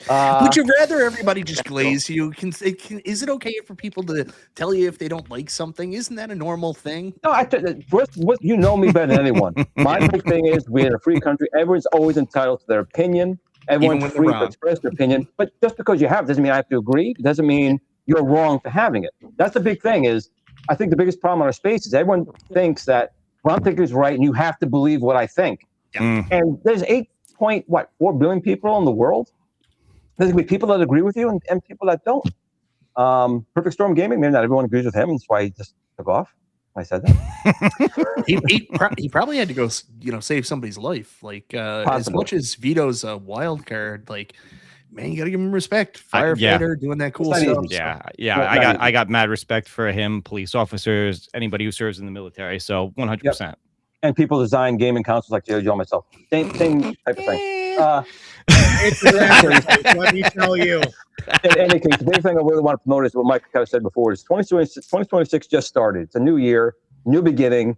Would you rather everybody just glaze you? Is it okay for people to tell you if they don't like something? Isn't that a normal thing? No, you know me better than anyone. My big thing is we're in a free country. Everyone's always entitled to their opinion. Everyone's free to express their opinion. But just because you have it doesn't mean I have to agree. It doesn't mean you're wrong for having it. That's the big thing is I think the biggest problem in our space is everyone thinks that what I'm thinking is right and you have to believe what I think. Yeah. And there's 8.4 billion people in the world. There's going to be people that agree with you and people that don't. Perfect Storm Gaming, maybe not everyone agrees with him. That's why he just took off. I said that. he probably had to go, save somebody's life. Like as much as Vito's a wild card, like, man, you got to give him respect. Firefighter doing that cool stuff. Yeah. I got mad respect for him, police officers, anybody who serves in the military. So 100%. Yep. And people design gaming consoles like Joe and myself. Same type of thing. Let me tell you. In any case, the big thing I really want to promote is what Mike kind of said before is 2026 just started. It's a new year, new beginning.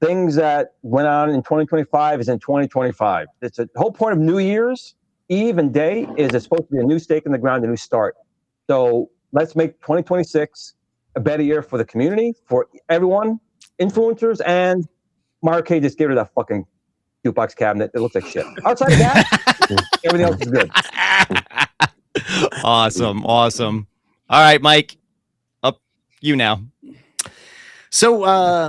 Things that went on in 2025 is in 2025. It's the whole point of New Year's Eve and day is it's supposed to be a new stake in the ground, a new start. So let's make 2026 a better year for the community, for everyone, influencers, and Marquez just gave her that fucking jukebox cabinet. It looks like shit. Outside of that, everything else is good. Awesome. All right, Mike, up you now. So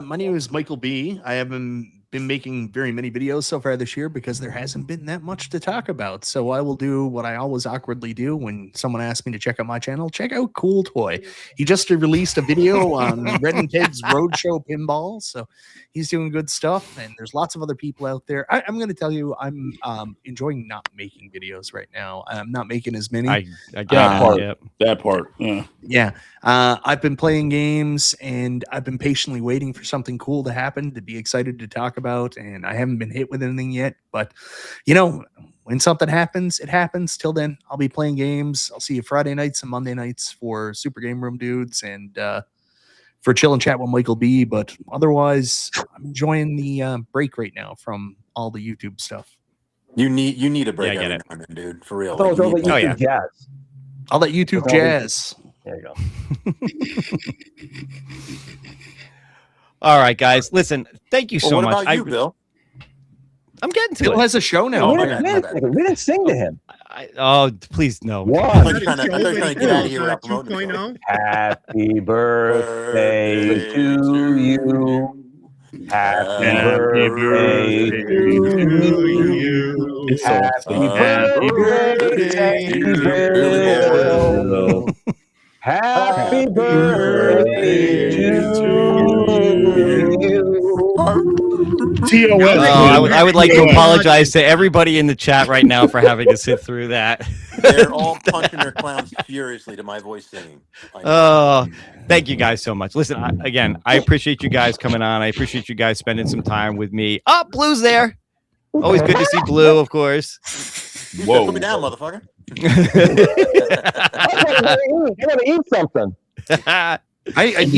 my name is Michael B. I haven't been making very many videos so far this year because there hasn't been that much to talk about. So I will do what I always awkwardly do when someone asks me to check out my channel. Check out Cool Toy. He just released a video on Red and Ted's Roadshow Pinball. So he's doing good stuff. And there's lots of other people out there. I'm going to tell you, I'm enjoying not making videos right now. I'm not making as many. I get that part. Yeah. I've been playing games and I've been patiently waiting for something cool to happen to be excited to talk about, and I haven't been hit with anything yet, but when something happens, it happens. Till then, I'll be playing games. I'll see you Friday nights and Monday nights for Super Game Room Dudes and for Chill and Chat with Michael B. But otherwise, I'm enjoying the break right now from all the YouTube stuff. You need a break, every now and then, dude. For real. Jazz. All that YouTube jazz. There you go. All right, guys. Listen, thank you so what much. What about you, Bill? I'm getting to Bill it. has a show now. We didn't sing to him. Please no. I thought you were trying to get out of here without promoting it. Happy birthday to you. Happy birthday to you. Happy birthday, Bill. Happy birthday to you. TOS. I would like to apologize to everybody in the chat right now for having to sit through that. They're all punching their clowns furiously to my voice singing. Thank you guys so much. Listen, I appreciate you guys coming on. I appreciate you guys spending some time with me. Oh, Blue's there. Always good to see Blue, of course. Whoa. Put me down, motherfucker. I gotta eat something. And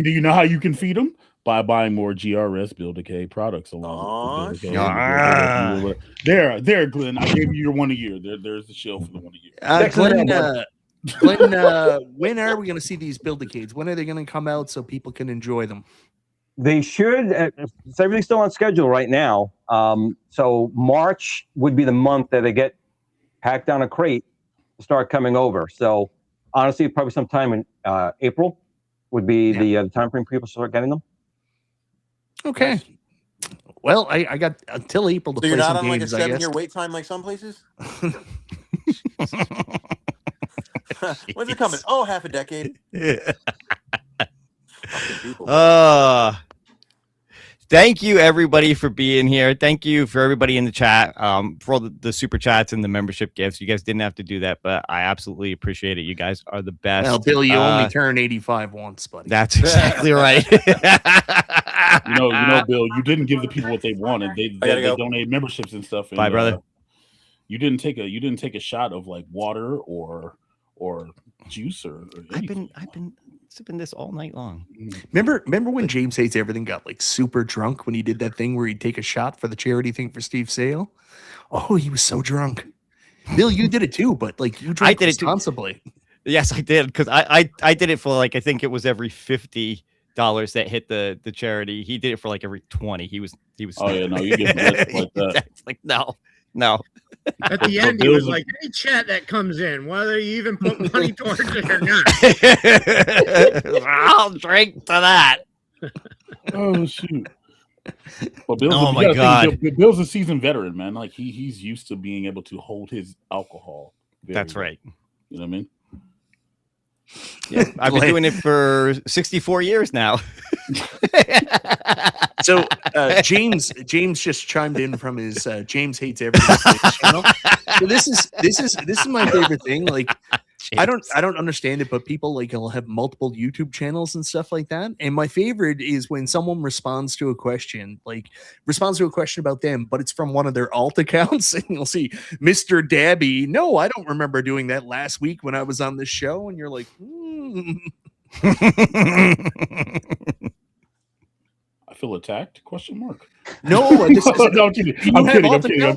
do you know how you can feed them? By buying more GRS Build Decay products along with the Build Decay. There, Glenn. I gave you your one a year. There's the show for the one a year. Glenn, when are we going to see these Build Decades? When are they going to come out so people can enjoy them? They should. Everything's still on schedule right now. So March would be the month that they get packed down a crate to start coming over. So honestly, probably sometime in April would be the time frame people start getting them. Okay. Well, I got until April to So you're play not some on games, like a I guess. 7-year wait time like some places? When's it coming? Oh, half a decade. Thank you everybody for being here. Thank you for everybody in the chat, for all the super chats and the membership gifts. You guys didn't have to do that, but I absolutely appreciate it. You guys are the best. Well, Bill, you only turn 85 once, buddy. That's exactly right. you know, Bill, you didn't give the people what they wanted. They donate memberships and stuff. And, bye, brother. You didn't take a shot of like water or juice or anything. I've been sipping this all night long. Remember when James Hates Everything got like super drunk when he did that thing where he'd take a shot for the charity thing for Steve Sale? Oh, he was so drunk. Bill, you did it too, but like you drank responsibly. Yes, I did, because I did it for like, I think it was every $50 that hit the charity. He did it for like every 20. He was. Oh yeah, no, you get like that. It's like no. At the end, he was like, "Any chat that comes in, whether you even put money towards it or not, I'll drink to that." Oh shoot! Well, Bill's my God, Bill's a seasoned veteran, man. Like he's used to being able to hold his alcohol. That's right. You know what I mean? Yeah, I've been doing it for 64 years now. So James just chimed in from his James Hates Everything channel. So this is my favorite thing. Like I don't understand it, but people like will have multiple YouTube channels and stuff like that. And my favorite is when someone responds to a question about them, but it's from one of their alt accounts, and you'll see Mr. Dabby. No, I don't remember doing that last week when I was on this show, and you're like, I feel attacked? Question mark. No, this is, no, I'm kidding. I'm kidding. I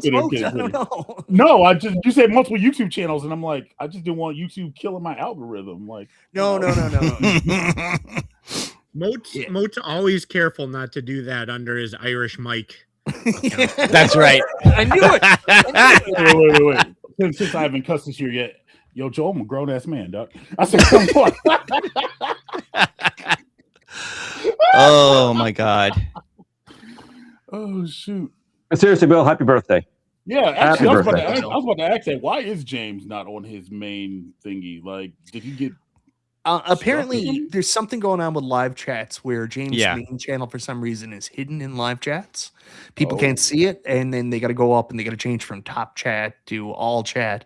don't know. No, you said multiple YouTube channels, and I'm like, I just didn't want YouTube killing my algorithm. Like, no. Moat's always careful not to do that under his Irish mic. That's right. I knew it. Wait. Since I haven't cussed this year yet, yo, Joe, I'm a grown ass man, dog. I said, come on. Oh my God. Oh shoot. Seriously, Bill, happy birthday. Yeah, actually, I was about to ask that. Why is James not on his main thingy? Like, did he get apparently there's something going on with live chats where James' main channel for some reason is hidden in live chats. People can't see it, and then they got to go up and they got to change from top chat to all chat.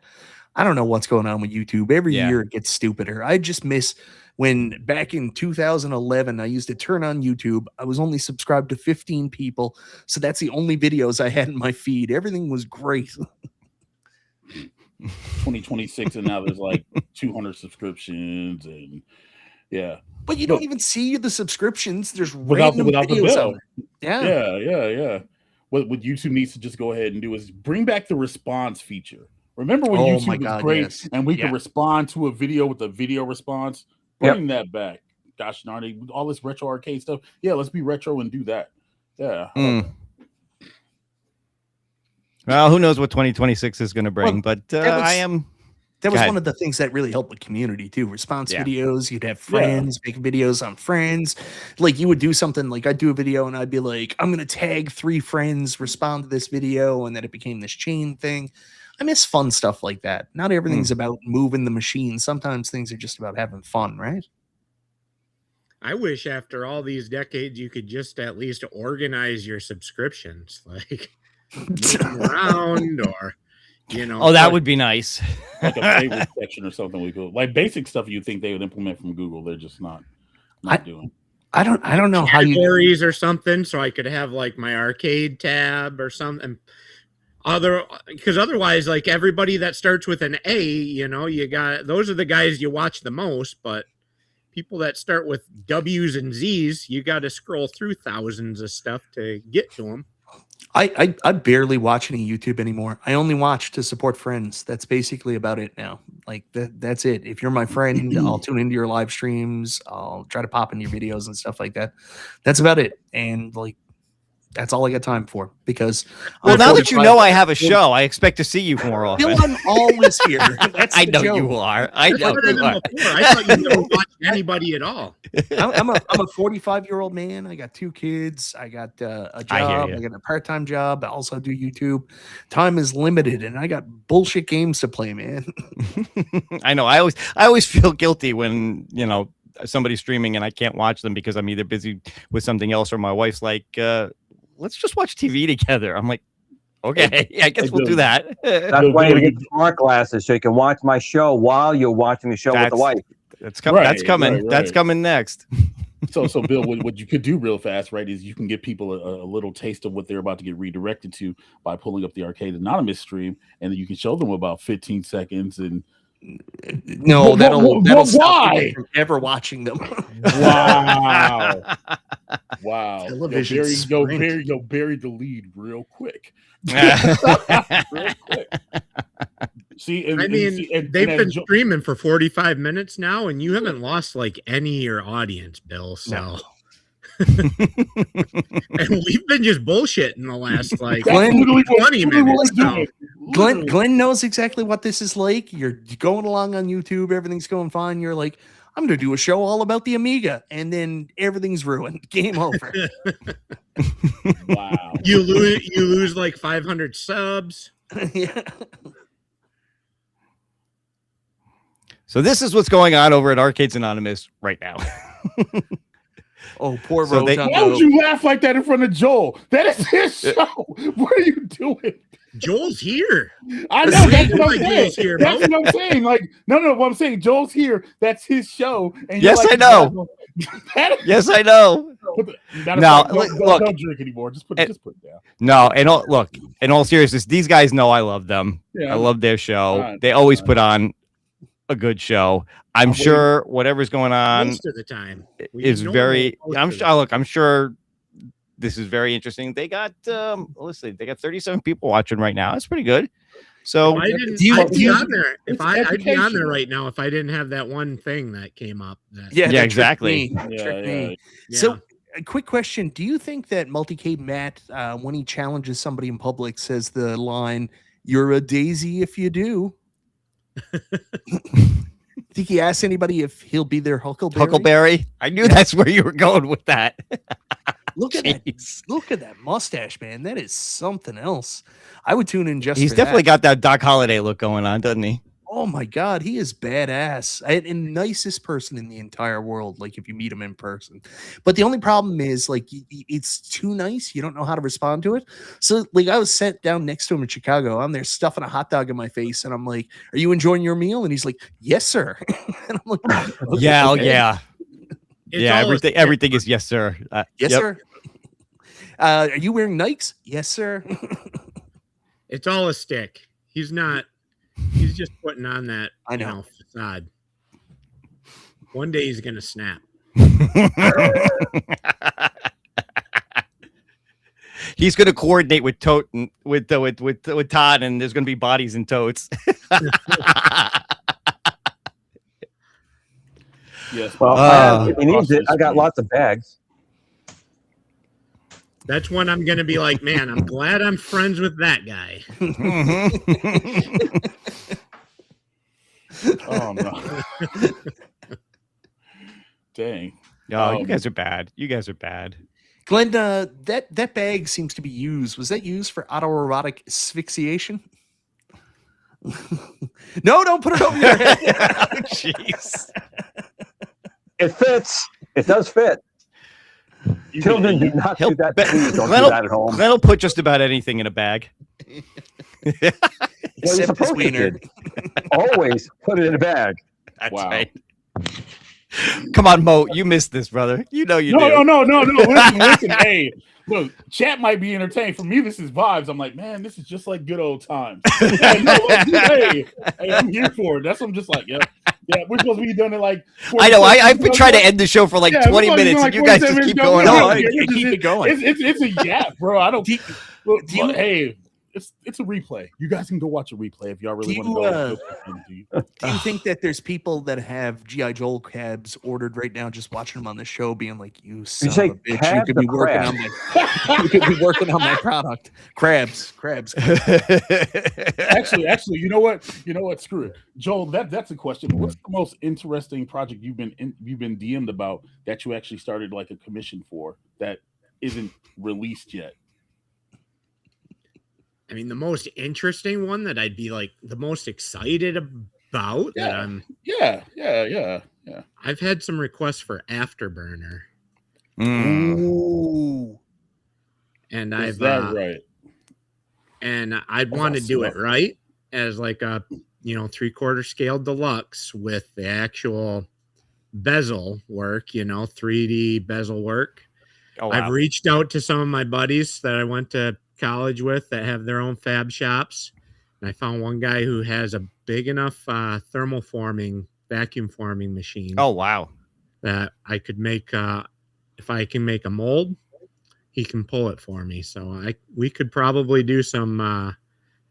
I don't know what's going on with YouTube. Every year it gets stupider. I just miss when back in 2011, I used to turn on YouTube. I was only subscribed to 15 people. So that's the only videos I had in my feed. Everything was great. 2026, and now there's like 200 subscriptions, and But you don't even see the subscriptions. There's without random the videos bill. on there. Yeah. What YouTube needs to just go ahead and do is bring back the response feature. Remember when YouTube was great and we could respond to a video with a video response? Bring that back. Gosh darn it. All this retro arcade stuff. Yeah, let's be retro and do that. Yeah. Well, who knows what 2026 is going to bring, but that was one of the things that really helped with community too. Response videos. You'd have friends making videos on friends. Like you would do something like I'd do a video and I'd be like, I'm going to tag 3 friends, respond to this video. And then it became this chain thing. I miss fun stuff like that. Not everything's about moving the machine. Sometimes things are just about having fun, right? I wish after all these decades you could just at least organize your subscriptions, like move them around, or Oh, that would be nice. Like a favorite section or something. We could like basic stuff you think they would implement from Google. They're just not doing. I don't know how you categories or something, so I could have like my arcade tab or something. Because otherwise, like everybody that starts with an A, you got those are the guys you watch the most, but people that start with W's and Z's, you got to scroll through thousands of stuff to get to them. I barely watch any YouTube anymore. I only watch to support friends. That's basically about it now. Like that's it. If you're my friend, I'll tune into your live streams. I'll try to pop in your videos and stuff like that. That's about it. And like that's all I got time for because now that you know I have a show, I expect to see you more often. I'm always here. I know you are. I know you are. I thought you never watched anybody at all. I'm a 45-year-old man. I got 2 kids. I got a job. I got a part-time job. I also do YouTube. Time is limited, and I got bullshit games to play, man. I know. I always feel guilty when somebody's streaming and I can't watch them because I'm either busy with something else or my wife's like, let's just watch TV together. I'm like, okay, I guess we'll do that. That's why you get smart glasses so you can watch my show while you're watching the show with the wife. That's coming. That's coming. Right. That's coming next. So Bill, what you could do real fast, right, is you can give people a little taste of what they're about to get redirected to by pulling up the Arcade Anonymous stream, and then you can show them about 15 seconds and. No, that'll stop people from ever watching them. Wow. Television You'll bury the lead real quick. Real quick. See, they've been streaming for 45 minutes now, and you haven't lost like any of your audience, Bill. So. No. And we've been just bullshitting the last like 20 minutes. Glenn knows exactly what this is like. You're going along on YouTube, everything's going fine. You're like, I'm going to do a show all about the Amiga, and then everything's ruined. Game over. Wow. You lose like 500 subs. Yeah. So this is what's going on over at Arcades Anonymous right now. Oh, poor Rotondo. Why would you laugh like that in front of Joel? That is his show. What are you doing? Joel's here. I know. That's what I'm saying. Here, that's what I'm saying. Like, no. What I'm saying, Joel's here. That's his show. And yes, I know. Yes, I know. Now, look, don't drink anymore. Just put it down. No, look. In all seriousness, these guys know I love them. Yeah, I love their show. They always put on a good show. I'm sure whatever's going on most of the time is very. I'm sure this is very interesting. They got let's see, they got 37 people watching right now. That's pretty good. So I'd be on there I'd be on there right now if I didn't have that one thing that came up. Yeah, exactly. Yeah. So a quick question: do you think that Multicade Matt, when he challenges somebody in public, says the line "You're a daisy if you do"? Think he asked anybody if he'll be their Huckleberry? Huckleberry? I knew that's where you were going with that. Look at that! Look at that mustache, man. That is something else. I would tune in just. He's definitely got that Doc Holliday look going on, doesn't he? Oh my God, he is badass and nicest person in the entire world. Like if you meet him in person, but the only problem is like it's too nice. You don't know how to respond to it. So like I was sat down next to him in Chicago. I'm there stuffing a hot dog in my face, and I'm like, "Are you enjoying your meal?" And he's like, "Yes, sir." And I'm like, okay, yeah. Everything is yes, sir. Yes, sir. Are you wearing Nikes? Yes, sir. It's all a stick. He's not. He's just putting on that facade. One day he's gonna snap. He's gonna coordinate with Tote and with Todd, and there's gonna be bodies in totes. Yes. Well, if he needs it, I got lots of bags. That's when I'm going to be like, man, I'm glad I'm friends with that guy. Oh, no. Dang. Oh, you guys are bad. You guys are bad. Glenn, that bag seems to be used. Was that used for autoerotic asphyxiation? No, don't put it over your head. Jeez. It fits. It does fit. Children do not do that. Please don't do that at home. Glenn will put just about anything in a bag. Well, you're supposed to, kid. Always put it in a bag. That's right. Come on, Mo. You missed this, brother. You know you do. No. Listen. Hey, look, chat might be entertained. For me, this is vibes. I'm like, man, this is just like good old times. Hey, I'm here for it. That's what I'm just like, yeah, we're supposed to be doing it like. I know. I've been trying to end the show for like 20 minutes, and you guys just keep going. No, keep it going. It's a yap, bro. I don't. Hey. It's a replay. You guys can go watch a replay if y'all really want to go. Do you think that there's people that have G.I. Joe cabs ordered right now, just watching them on the show, being like, "You son of a bitch, you could be working on my, you could be working on my product." Crabs. Actually, you know what? Screw it, Joel. That's a question. What's the most interesting project you've been DM'd about that you actually started like a commission for that isn't released yet? I mean, the most interesting one that I'd be like the most excited about. Yeah. I've had some requests for Afterburner. Ooh. And Is that right? And I'd want to do it right as like a 3/4 scale deluxe with the actual bezel work, 3D bezel work. Oh, wow. I've reached out to some of my buddies that I went to college with that have their own fab shops, and I found one guy who has a big enough vacuum forming machine. Oh wow! That I could make. If I can make a mold, he can pull it for me. So we could probably do some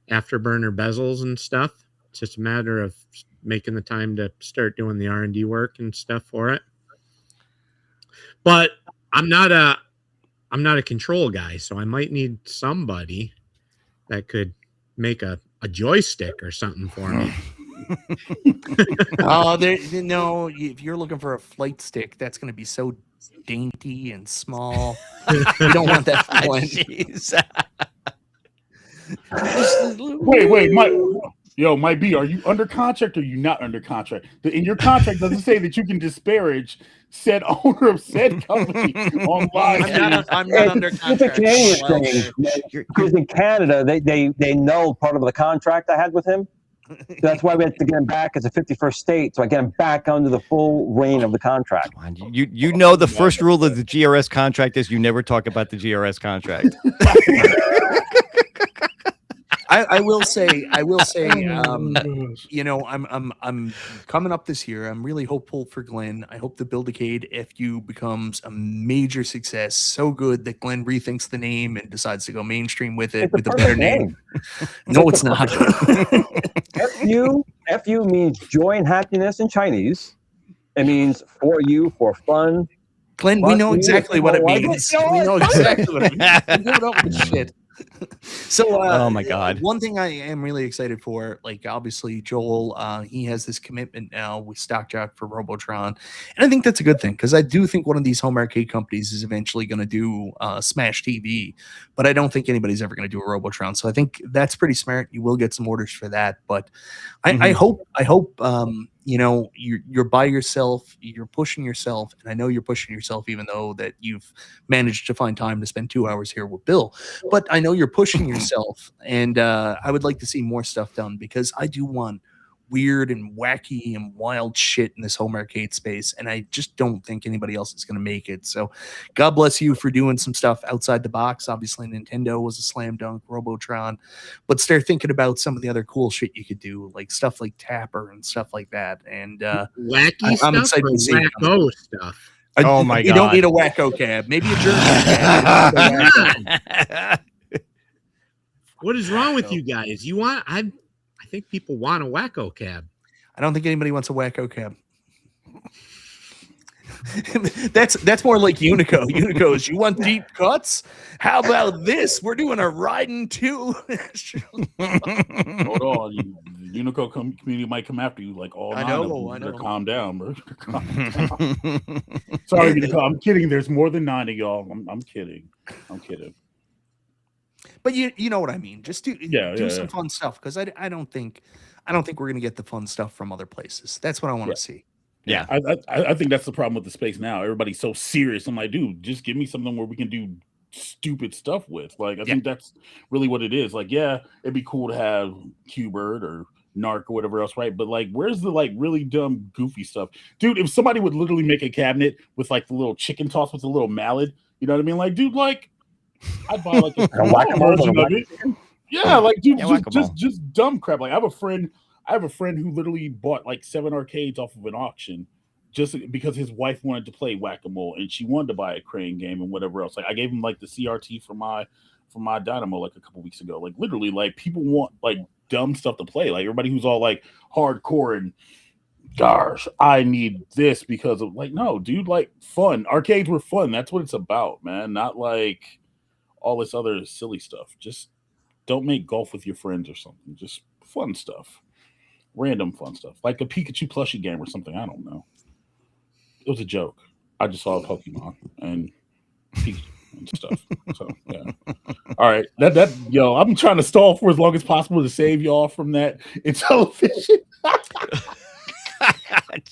Afterburner bezels and stuff. It's just a matter of making the time to start doing the R&D work and stuff for it. But I'm not a control guy, so I might need somebody that could make a joystick or something for me. No, if you're looking for a flight stick, that's going to be so dainty and small. You don't want that. Wait, Mike B, are you under contract or are you not under contract? In your contract doesn't say that you can disparage said owner of said company online. I'm not under contract. It's a Canadian thing. Because in Canada, they know part of the contract I had with him. So that's why we had to get him back as a 51st state. So I get him back under the full reign of the contract. You know the first rule of the GRS contract is you never talk about the GRS contract. I will say, I'm coming up this year. I'm really hopeful for Glenn. I hope the Build-A-Cade FU becomes a major success, so good that Glenn rethinks the name and decides to go mainstream with it, with a better name. No, it's not. FU means joy and happiness in Chinese. It means for you, for fun. Glenn, we know exactly what it means. We know exactly what it means. Give it up with shit. So, oh my God! One thing I am really excited for, like obviously Joel, he has this commitment now with Stockjock for Robotron, and I think that's a good thing because I do think one of these home arcade companies is eventually going to do Smash TV, but I don't think anybody's ever going to do a Robotron. So I think that's pretty smart. You will get some orders for that, but I hope you're by yourself, you're pushing yourself, and I know you're pushing yourself even though that you've managed to find time to spend 2 hours here with Bill, but I know you're pushing yourself, and I would like to see more stuff done because I do want weird and wacky and wild shit in this home arcade space, and I just don't think anybody else is going to make it. So God bless you for doing some stuff outside the box. Obviously Nintendo was a slam dunk, Robotron, but start thinking about some of the other cool shit you could do, like stuff like Tapper and stuff like that. And wacky stuff, I'm excited to see wacko stuff. Oh my God! You don't need a wacko cab, maybe a German cab. What is wrong with you guys? I think people want a wacko cab. I don't think anybody wants a wacko cab. that's more like Unico. Unico's, you want deep cuts? How about this? We're doing a riding too. Hold on, Unico community might come after you like all night. I know. Calm down, bro. Sorry, Unico. I'm kidding. There's more than 9 of y'all. I'm kidding. But you know what I mean. Just do some fun stuff because I don't think we're gonna get the fun stuff from other places. That's what I want to see. Yeah. I think that's the problem with the space now. Everybody's so serious. I'm like, dude, just give me something where we can do stupid stuff with. Like, I think that's really what it is. Like, yeah, it'd be cool to have Q-Bird or Narc or whatever else, right? But like, where's the like really dumb, goofy stuff, dude? If somebody would literally make a cabinet with like the little chicken toss with a little mallet, you know what I mean? Like, dude, like, I'd buy like a whack-a-mole version of it. Yeah, like, dude, whack-a-mole. just dumb crap. Like, I have a friend who literally bought like 7 arcades off of an auction just because his wife wanted to play whack-a-mole and she wanted to buy a crane game and whatever else. Like, I gave him like the CRT for my Dynamo like a couple weeks ago. Like, literally, like, people want like dumb stuff to play. Like, everybody who's all like hardcore and gosh, I need this because of like, no, dude, like, fun. Arcades were fun. That's what it's about, man. Not like all this other silly stuff. Just don't make golf with your friends or something. Just fun stuff. Random fun stuff. Like a Pikachu plushie game or something. I don't know. It was a joke. I just saw a Pokemon and Pikachu and stuff. So yeah. All right. Yo, I'm trying to stall for as long as possible to save y'all from that in television.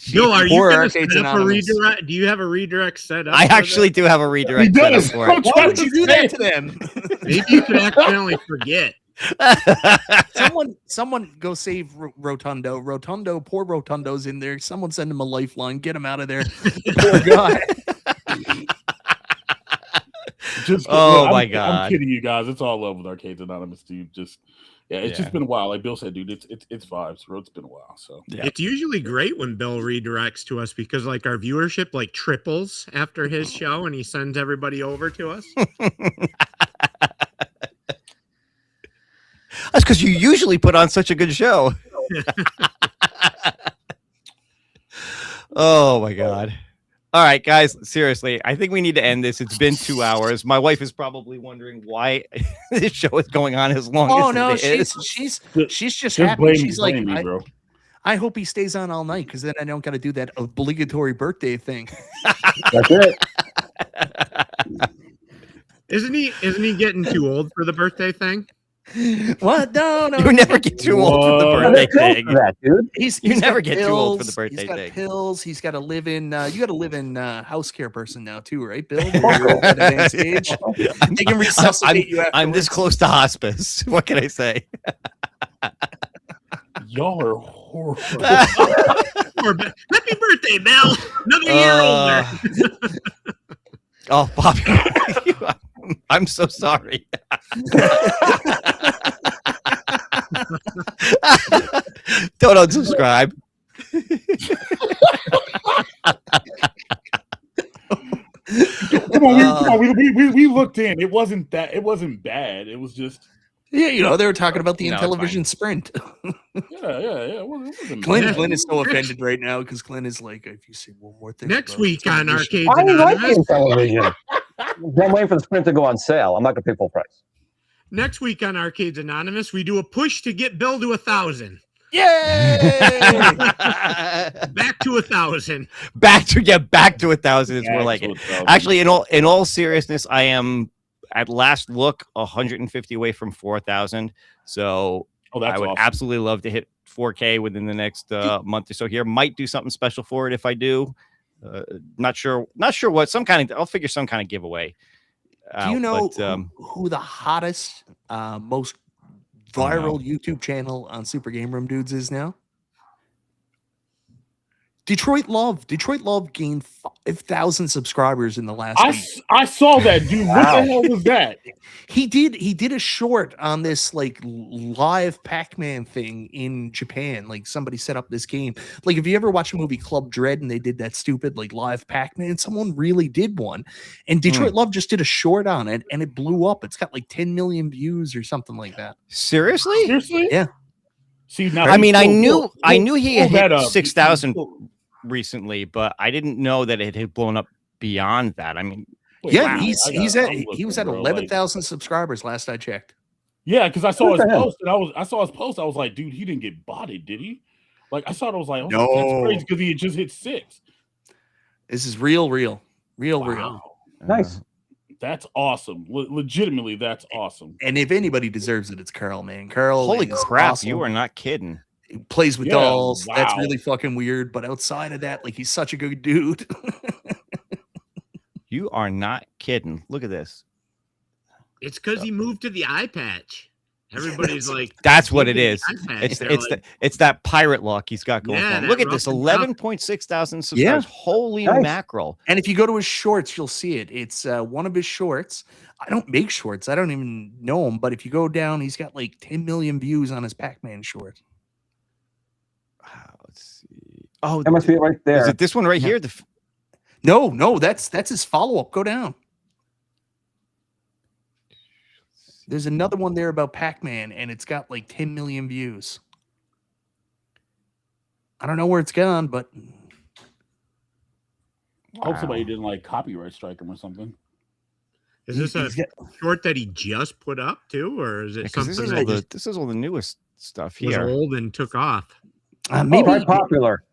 Yo, are you Or going to Arcades set up a Anonymous. redirect? Do you have a redirect set up? I for actually do have a redirect He set up does. for it. Why would you do that to them? that? Maybe you could accidentally forget. Someone go save Rotundo. Rotundo, poor Rotundo's in there. Someone send him a lifeline. Get him out of there. Poor guy. Just Oh, my I'm God. kidding you guys. It's all love with Arcades Anonymous, dude. Just it's just been a while. Like Bill said, dude, it's vibes. It's been a while. So It's usually great when Bill redirects to us because like our viewership like triples after his show and he sends everybody over to us. That's because you usually put on such a good show. Oh my God. All right, guys, seriously, I think we need to end this. It's been 2 hours. My wife is probably wondering why this show is going on as long Oh as no, it is. she's just happy. She's like, me, bro. I hope he stays on all night because then I don't got to do that obligatory birthday thing. That's it. Isn't he getting too old for the birthday thing? What? No. You never get too old for the What? birthday They're thing. for that, dude. He's never got get too old for the pills, birthday He's got thing. pills. He's got to live in. You got to live in house care person now too, right, Bill? You're at advanced age. They can resuscitate you. I'm this afterwards. close to hospice. What can I say? Y'all are horrible. Happy birthday, Bill! Another year older. Oh, Bobby, I'm so sorry. Don't unsubscribe. Come on, we looked in. It wasn't bad. It was just Yeah, they were talking about the No, it's Intellivision Sprint. yeah. It wasn't Clint bad. is so offended right now because Clint is like, if you say one more thing. Next about week on television- Arcades I like Anonymous. it television. I'm waiting for the Sprint to go on sale. I'm not going to pay full price. Next week on Arcades Anonymous, we do a push to get Bill to 1,000. Yay! Back to 1,000. back to 1,000 is more like it. Absolute Actually, in all seriousness, I am at last look 150 away from 4,000. So that's I would awesome. absolutely love to hit 4K within the next month or so. Here, might do something special for it if I do. Not sure what. I'll figure some kind of giveaway. Do you know but, who the hottest, most viral YouTube channel on Super Game Room Dudes is now? Detroit Love. Detroit Love gained 5,000 subscribers in the last week. I saw that, dude. What the hell was that? He did a short on this like live Pac-Man thing in Japan. Like somebody set up this game. Like if you ever watch a movie Club Dread and they did that stupid like live Pac-Man, someone really did one. And Detroit Love just did a short on it and it blew up. It's got like 10 million views or something like that. seriously? Seriously? Yeah. See, now I mean, I knew he had pull that hit up. 6,000 recently, but I didn't know that it had blown up beyond that. I mean, Yeah, wow. he was at 11,000 subscribers last I checked. Yeah, because I saw What his the hell? post, and I was like, dude, he didn't get botted, did he? Like I saw it, I was like, oh, No. that's crazy because he had just hit 6. This is real. Wow. Nice. That's awesome. Legitimately, that's awesome. And if anybody deserves it, it's Carl, man. Carl, Holy is crap, awesome. you are not kidding. He plays with Yeah, dolls. That's wow. really fucking weird. But outside of that, like he's such a good dude. You are not kidding. Look at this. It's because he moved to the eye patch. Everybody's like, That's what it "Look at is. the eye patch." It's They're it's like, it's that pirate lock he's got going Yeah, for him. Look that at this, rough and tough. 11.6 thousand subscribers. Yeah. Holy Nice. mackerel! And if you go to his shorts, you'll see it. It's one of his shorts. I don't make shorts. I don't even know him. But if you go down, he's got like 10 million views on his Pac-Man short. Let's see. Oh, That must be it right there. is it this one right here? No, that's his follow-up. Go down. There's another one there about Pac-Man, and it's got like 10 million views. I don't know where it's gone, but Hope somebody didn't like copyright strike him or something. is this a short that he just put up too, or is it Because something that this is all the newest stuff was here. old and took off? maybe Try popular.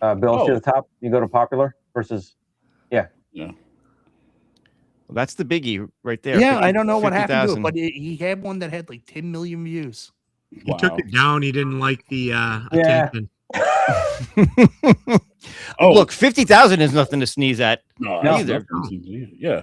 Bill, see Oh. the top. You go to popular versus. Yeah. Well, that's the biggie right there. Yeah, 50 I don't know what happened to 50,000. it, but he had one that had like 10 million views. He took it down. He didn't like the attention. Oh, Look, 50,000 is nothing to sneeze at. no, No. either. Yeah.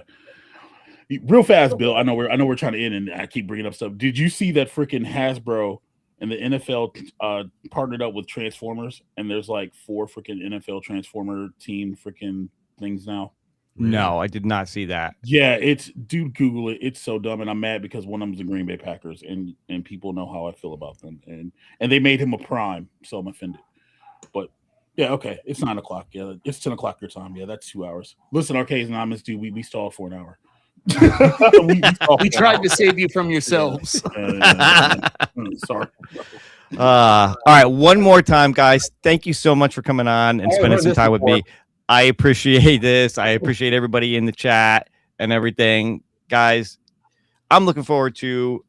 Real fast, Bill. I know we're trying to end, and I keep bringing up stuff. Did you see that freaking Hasbro and the NFL partnered up with Transformers, and there's like 4 freaking NFL Transformer team freaking things now? No, I did not see that. Yeah, dude, Google it. It's so dumb, and I'm mad because one of them's the Green Bay Packers, and people know how I feel about them, and they made him a prime, so I'm offended. But yeah, okay, it's 9:00. Yeah, it's 10:00 your time. Yeah, that's 2 hours. Listen, Arcades Anonymous, dude, we stalled for an hour. We tried to save you from yourselves. Sorry. All right, one more time, guys. Thank you so much for coming on and I spending heard some this time with before. me. I appreciate this. I appreciate everybody in the chat and everything. Guys, I'm looking forward to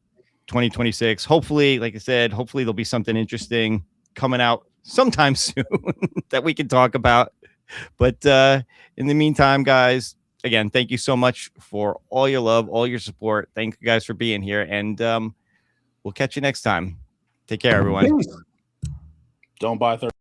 2026. Hopefully, like I said, hopefully there'll be something interesting coming out sometime soon that we can talk about. But in the meantime, guys, again, thank you so much for all your love, all your support. Thank you guys for being here. And we'll catch you next time. Take care, everyone. Peace. Don't buy 30.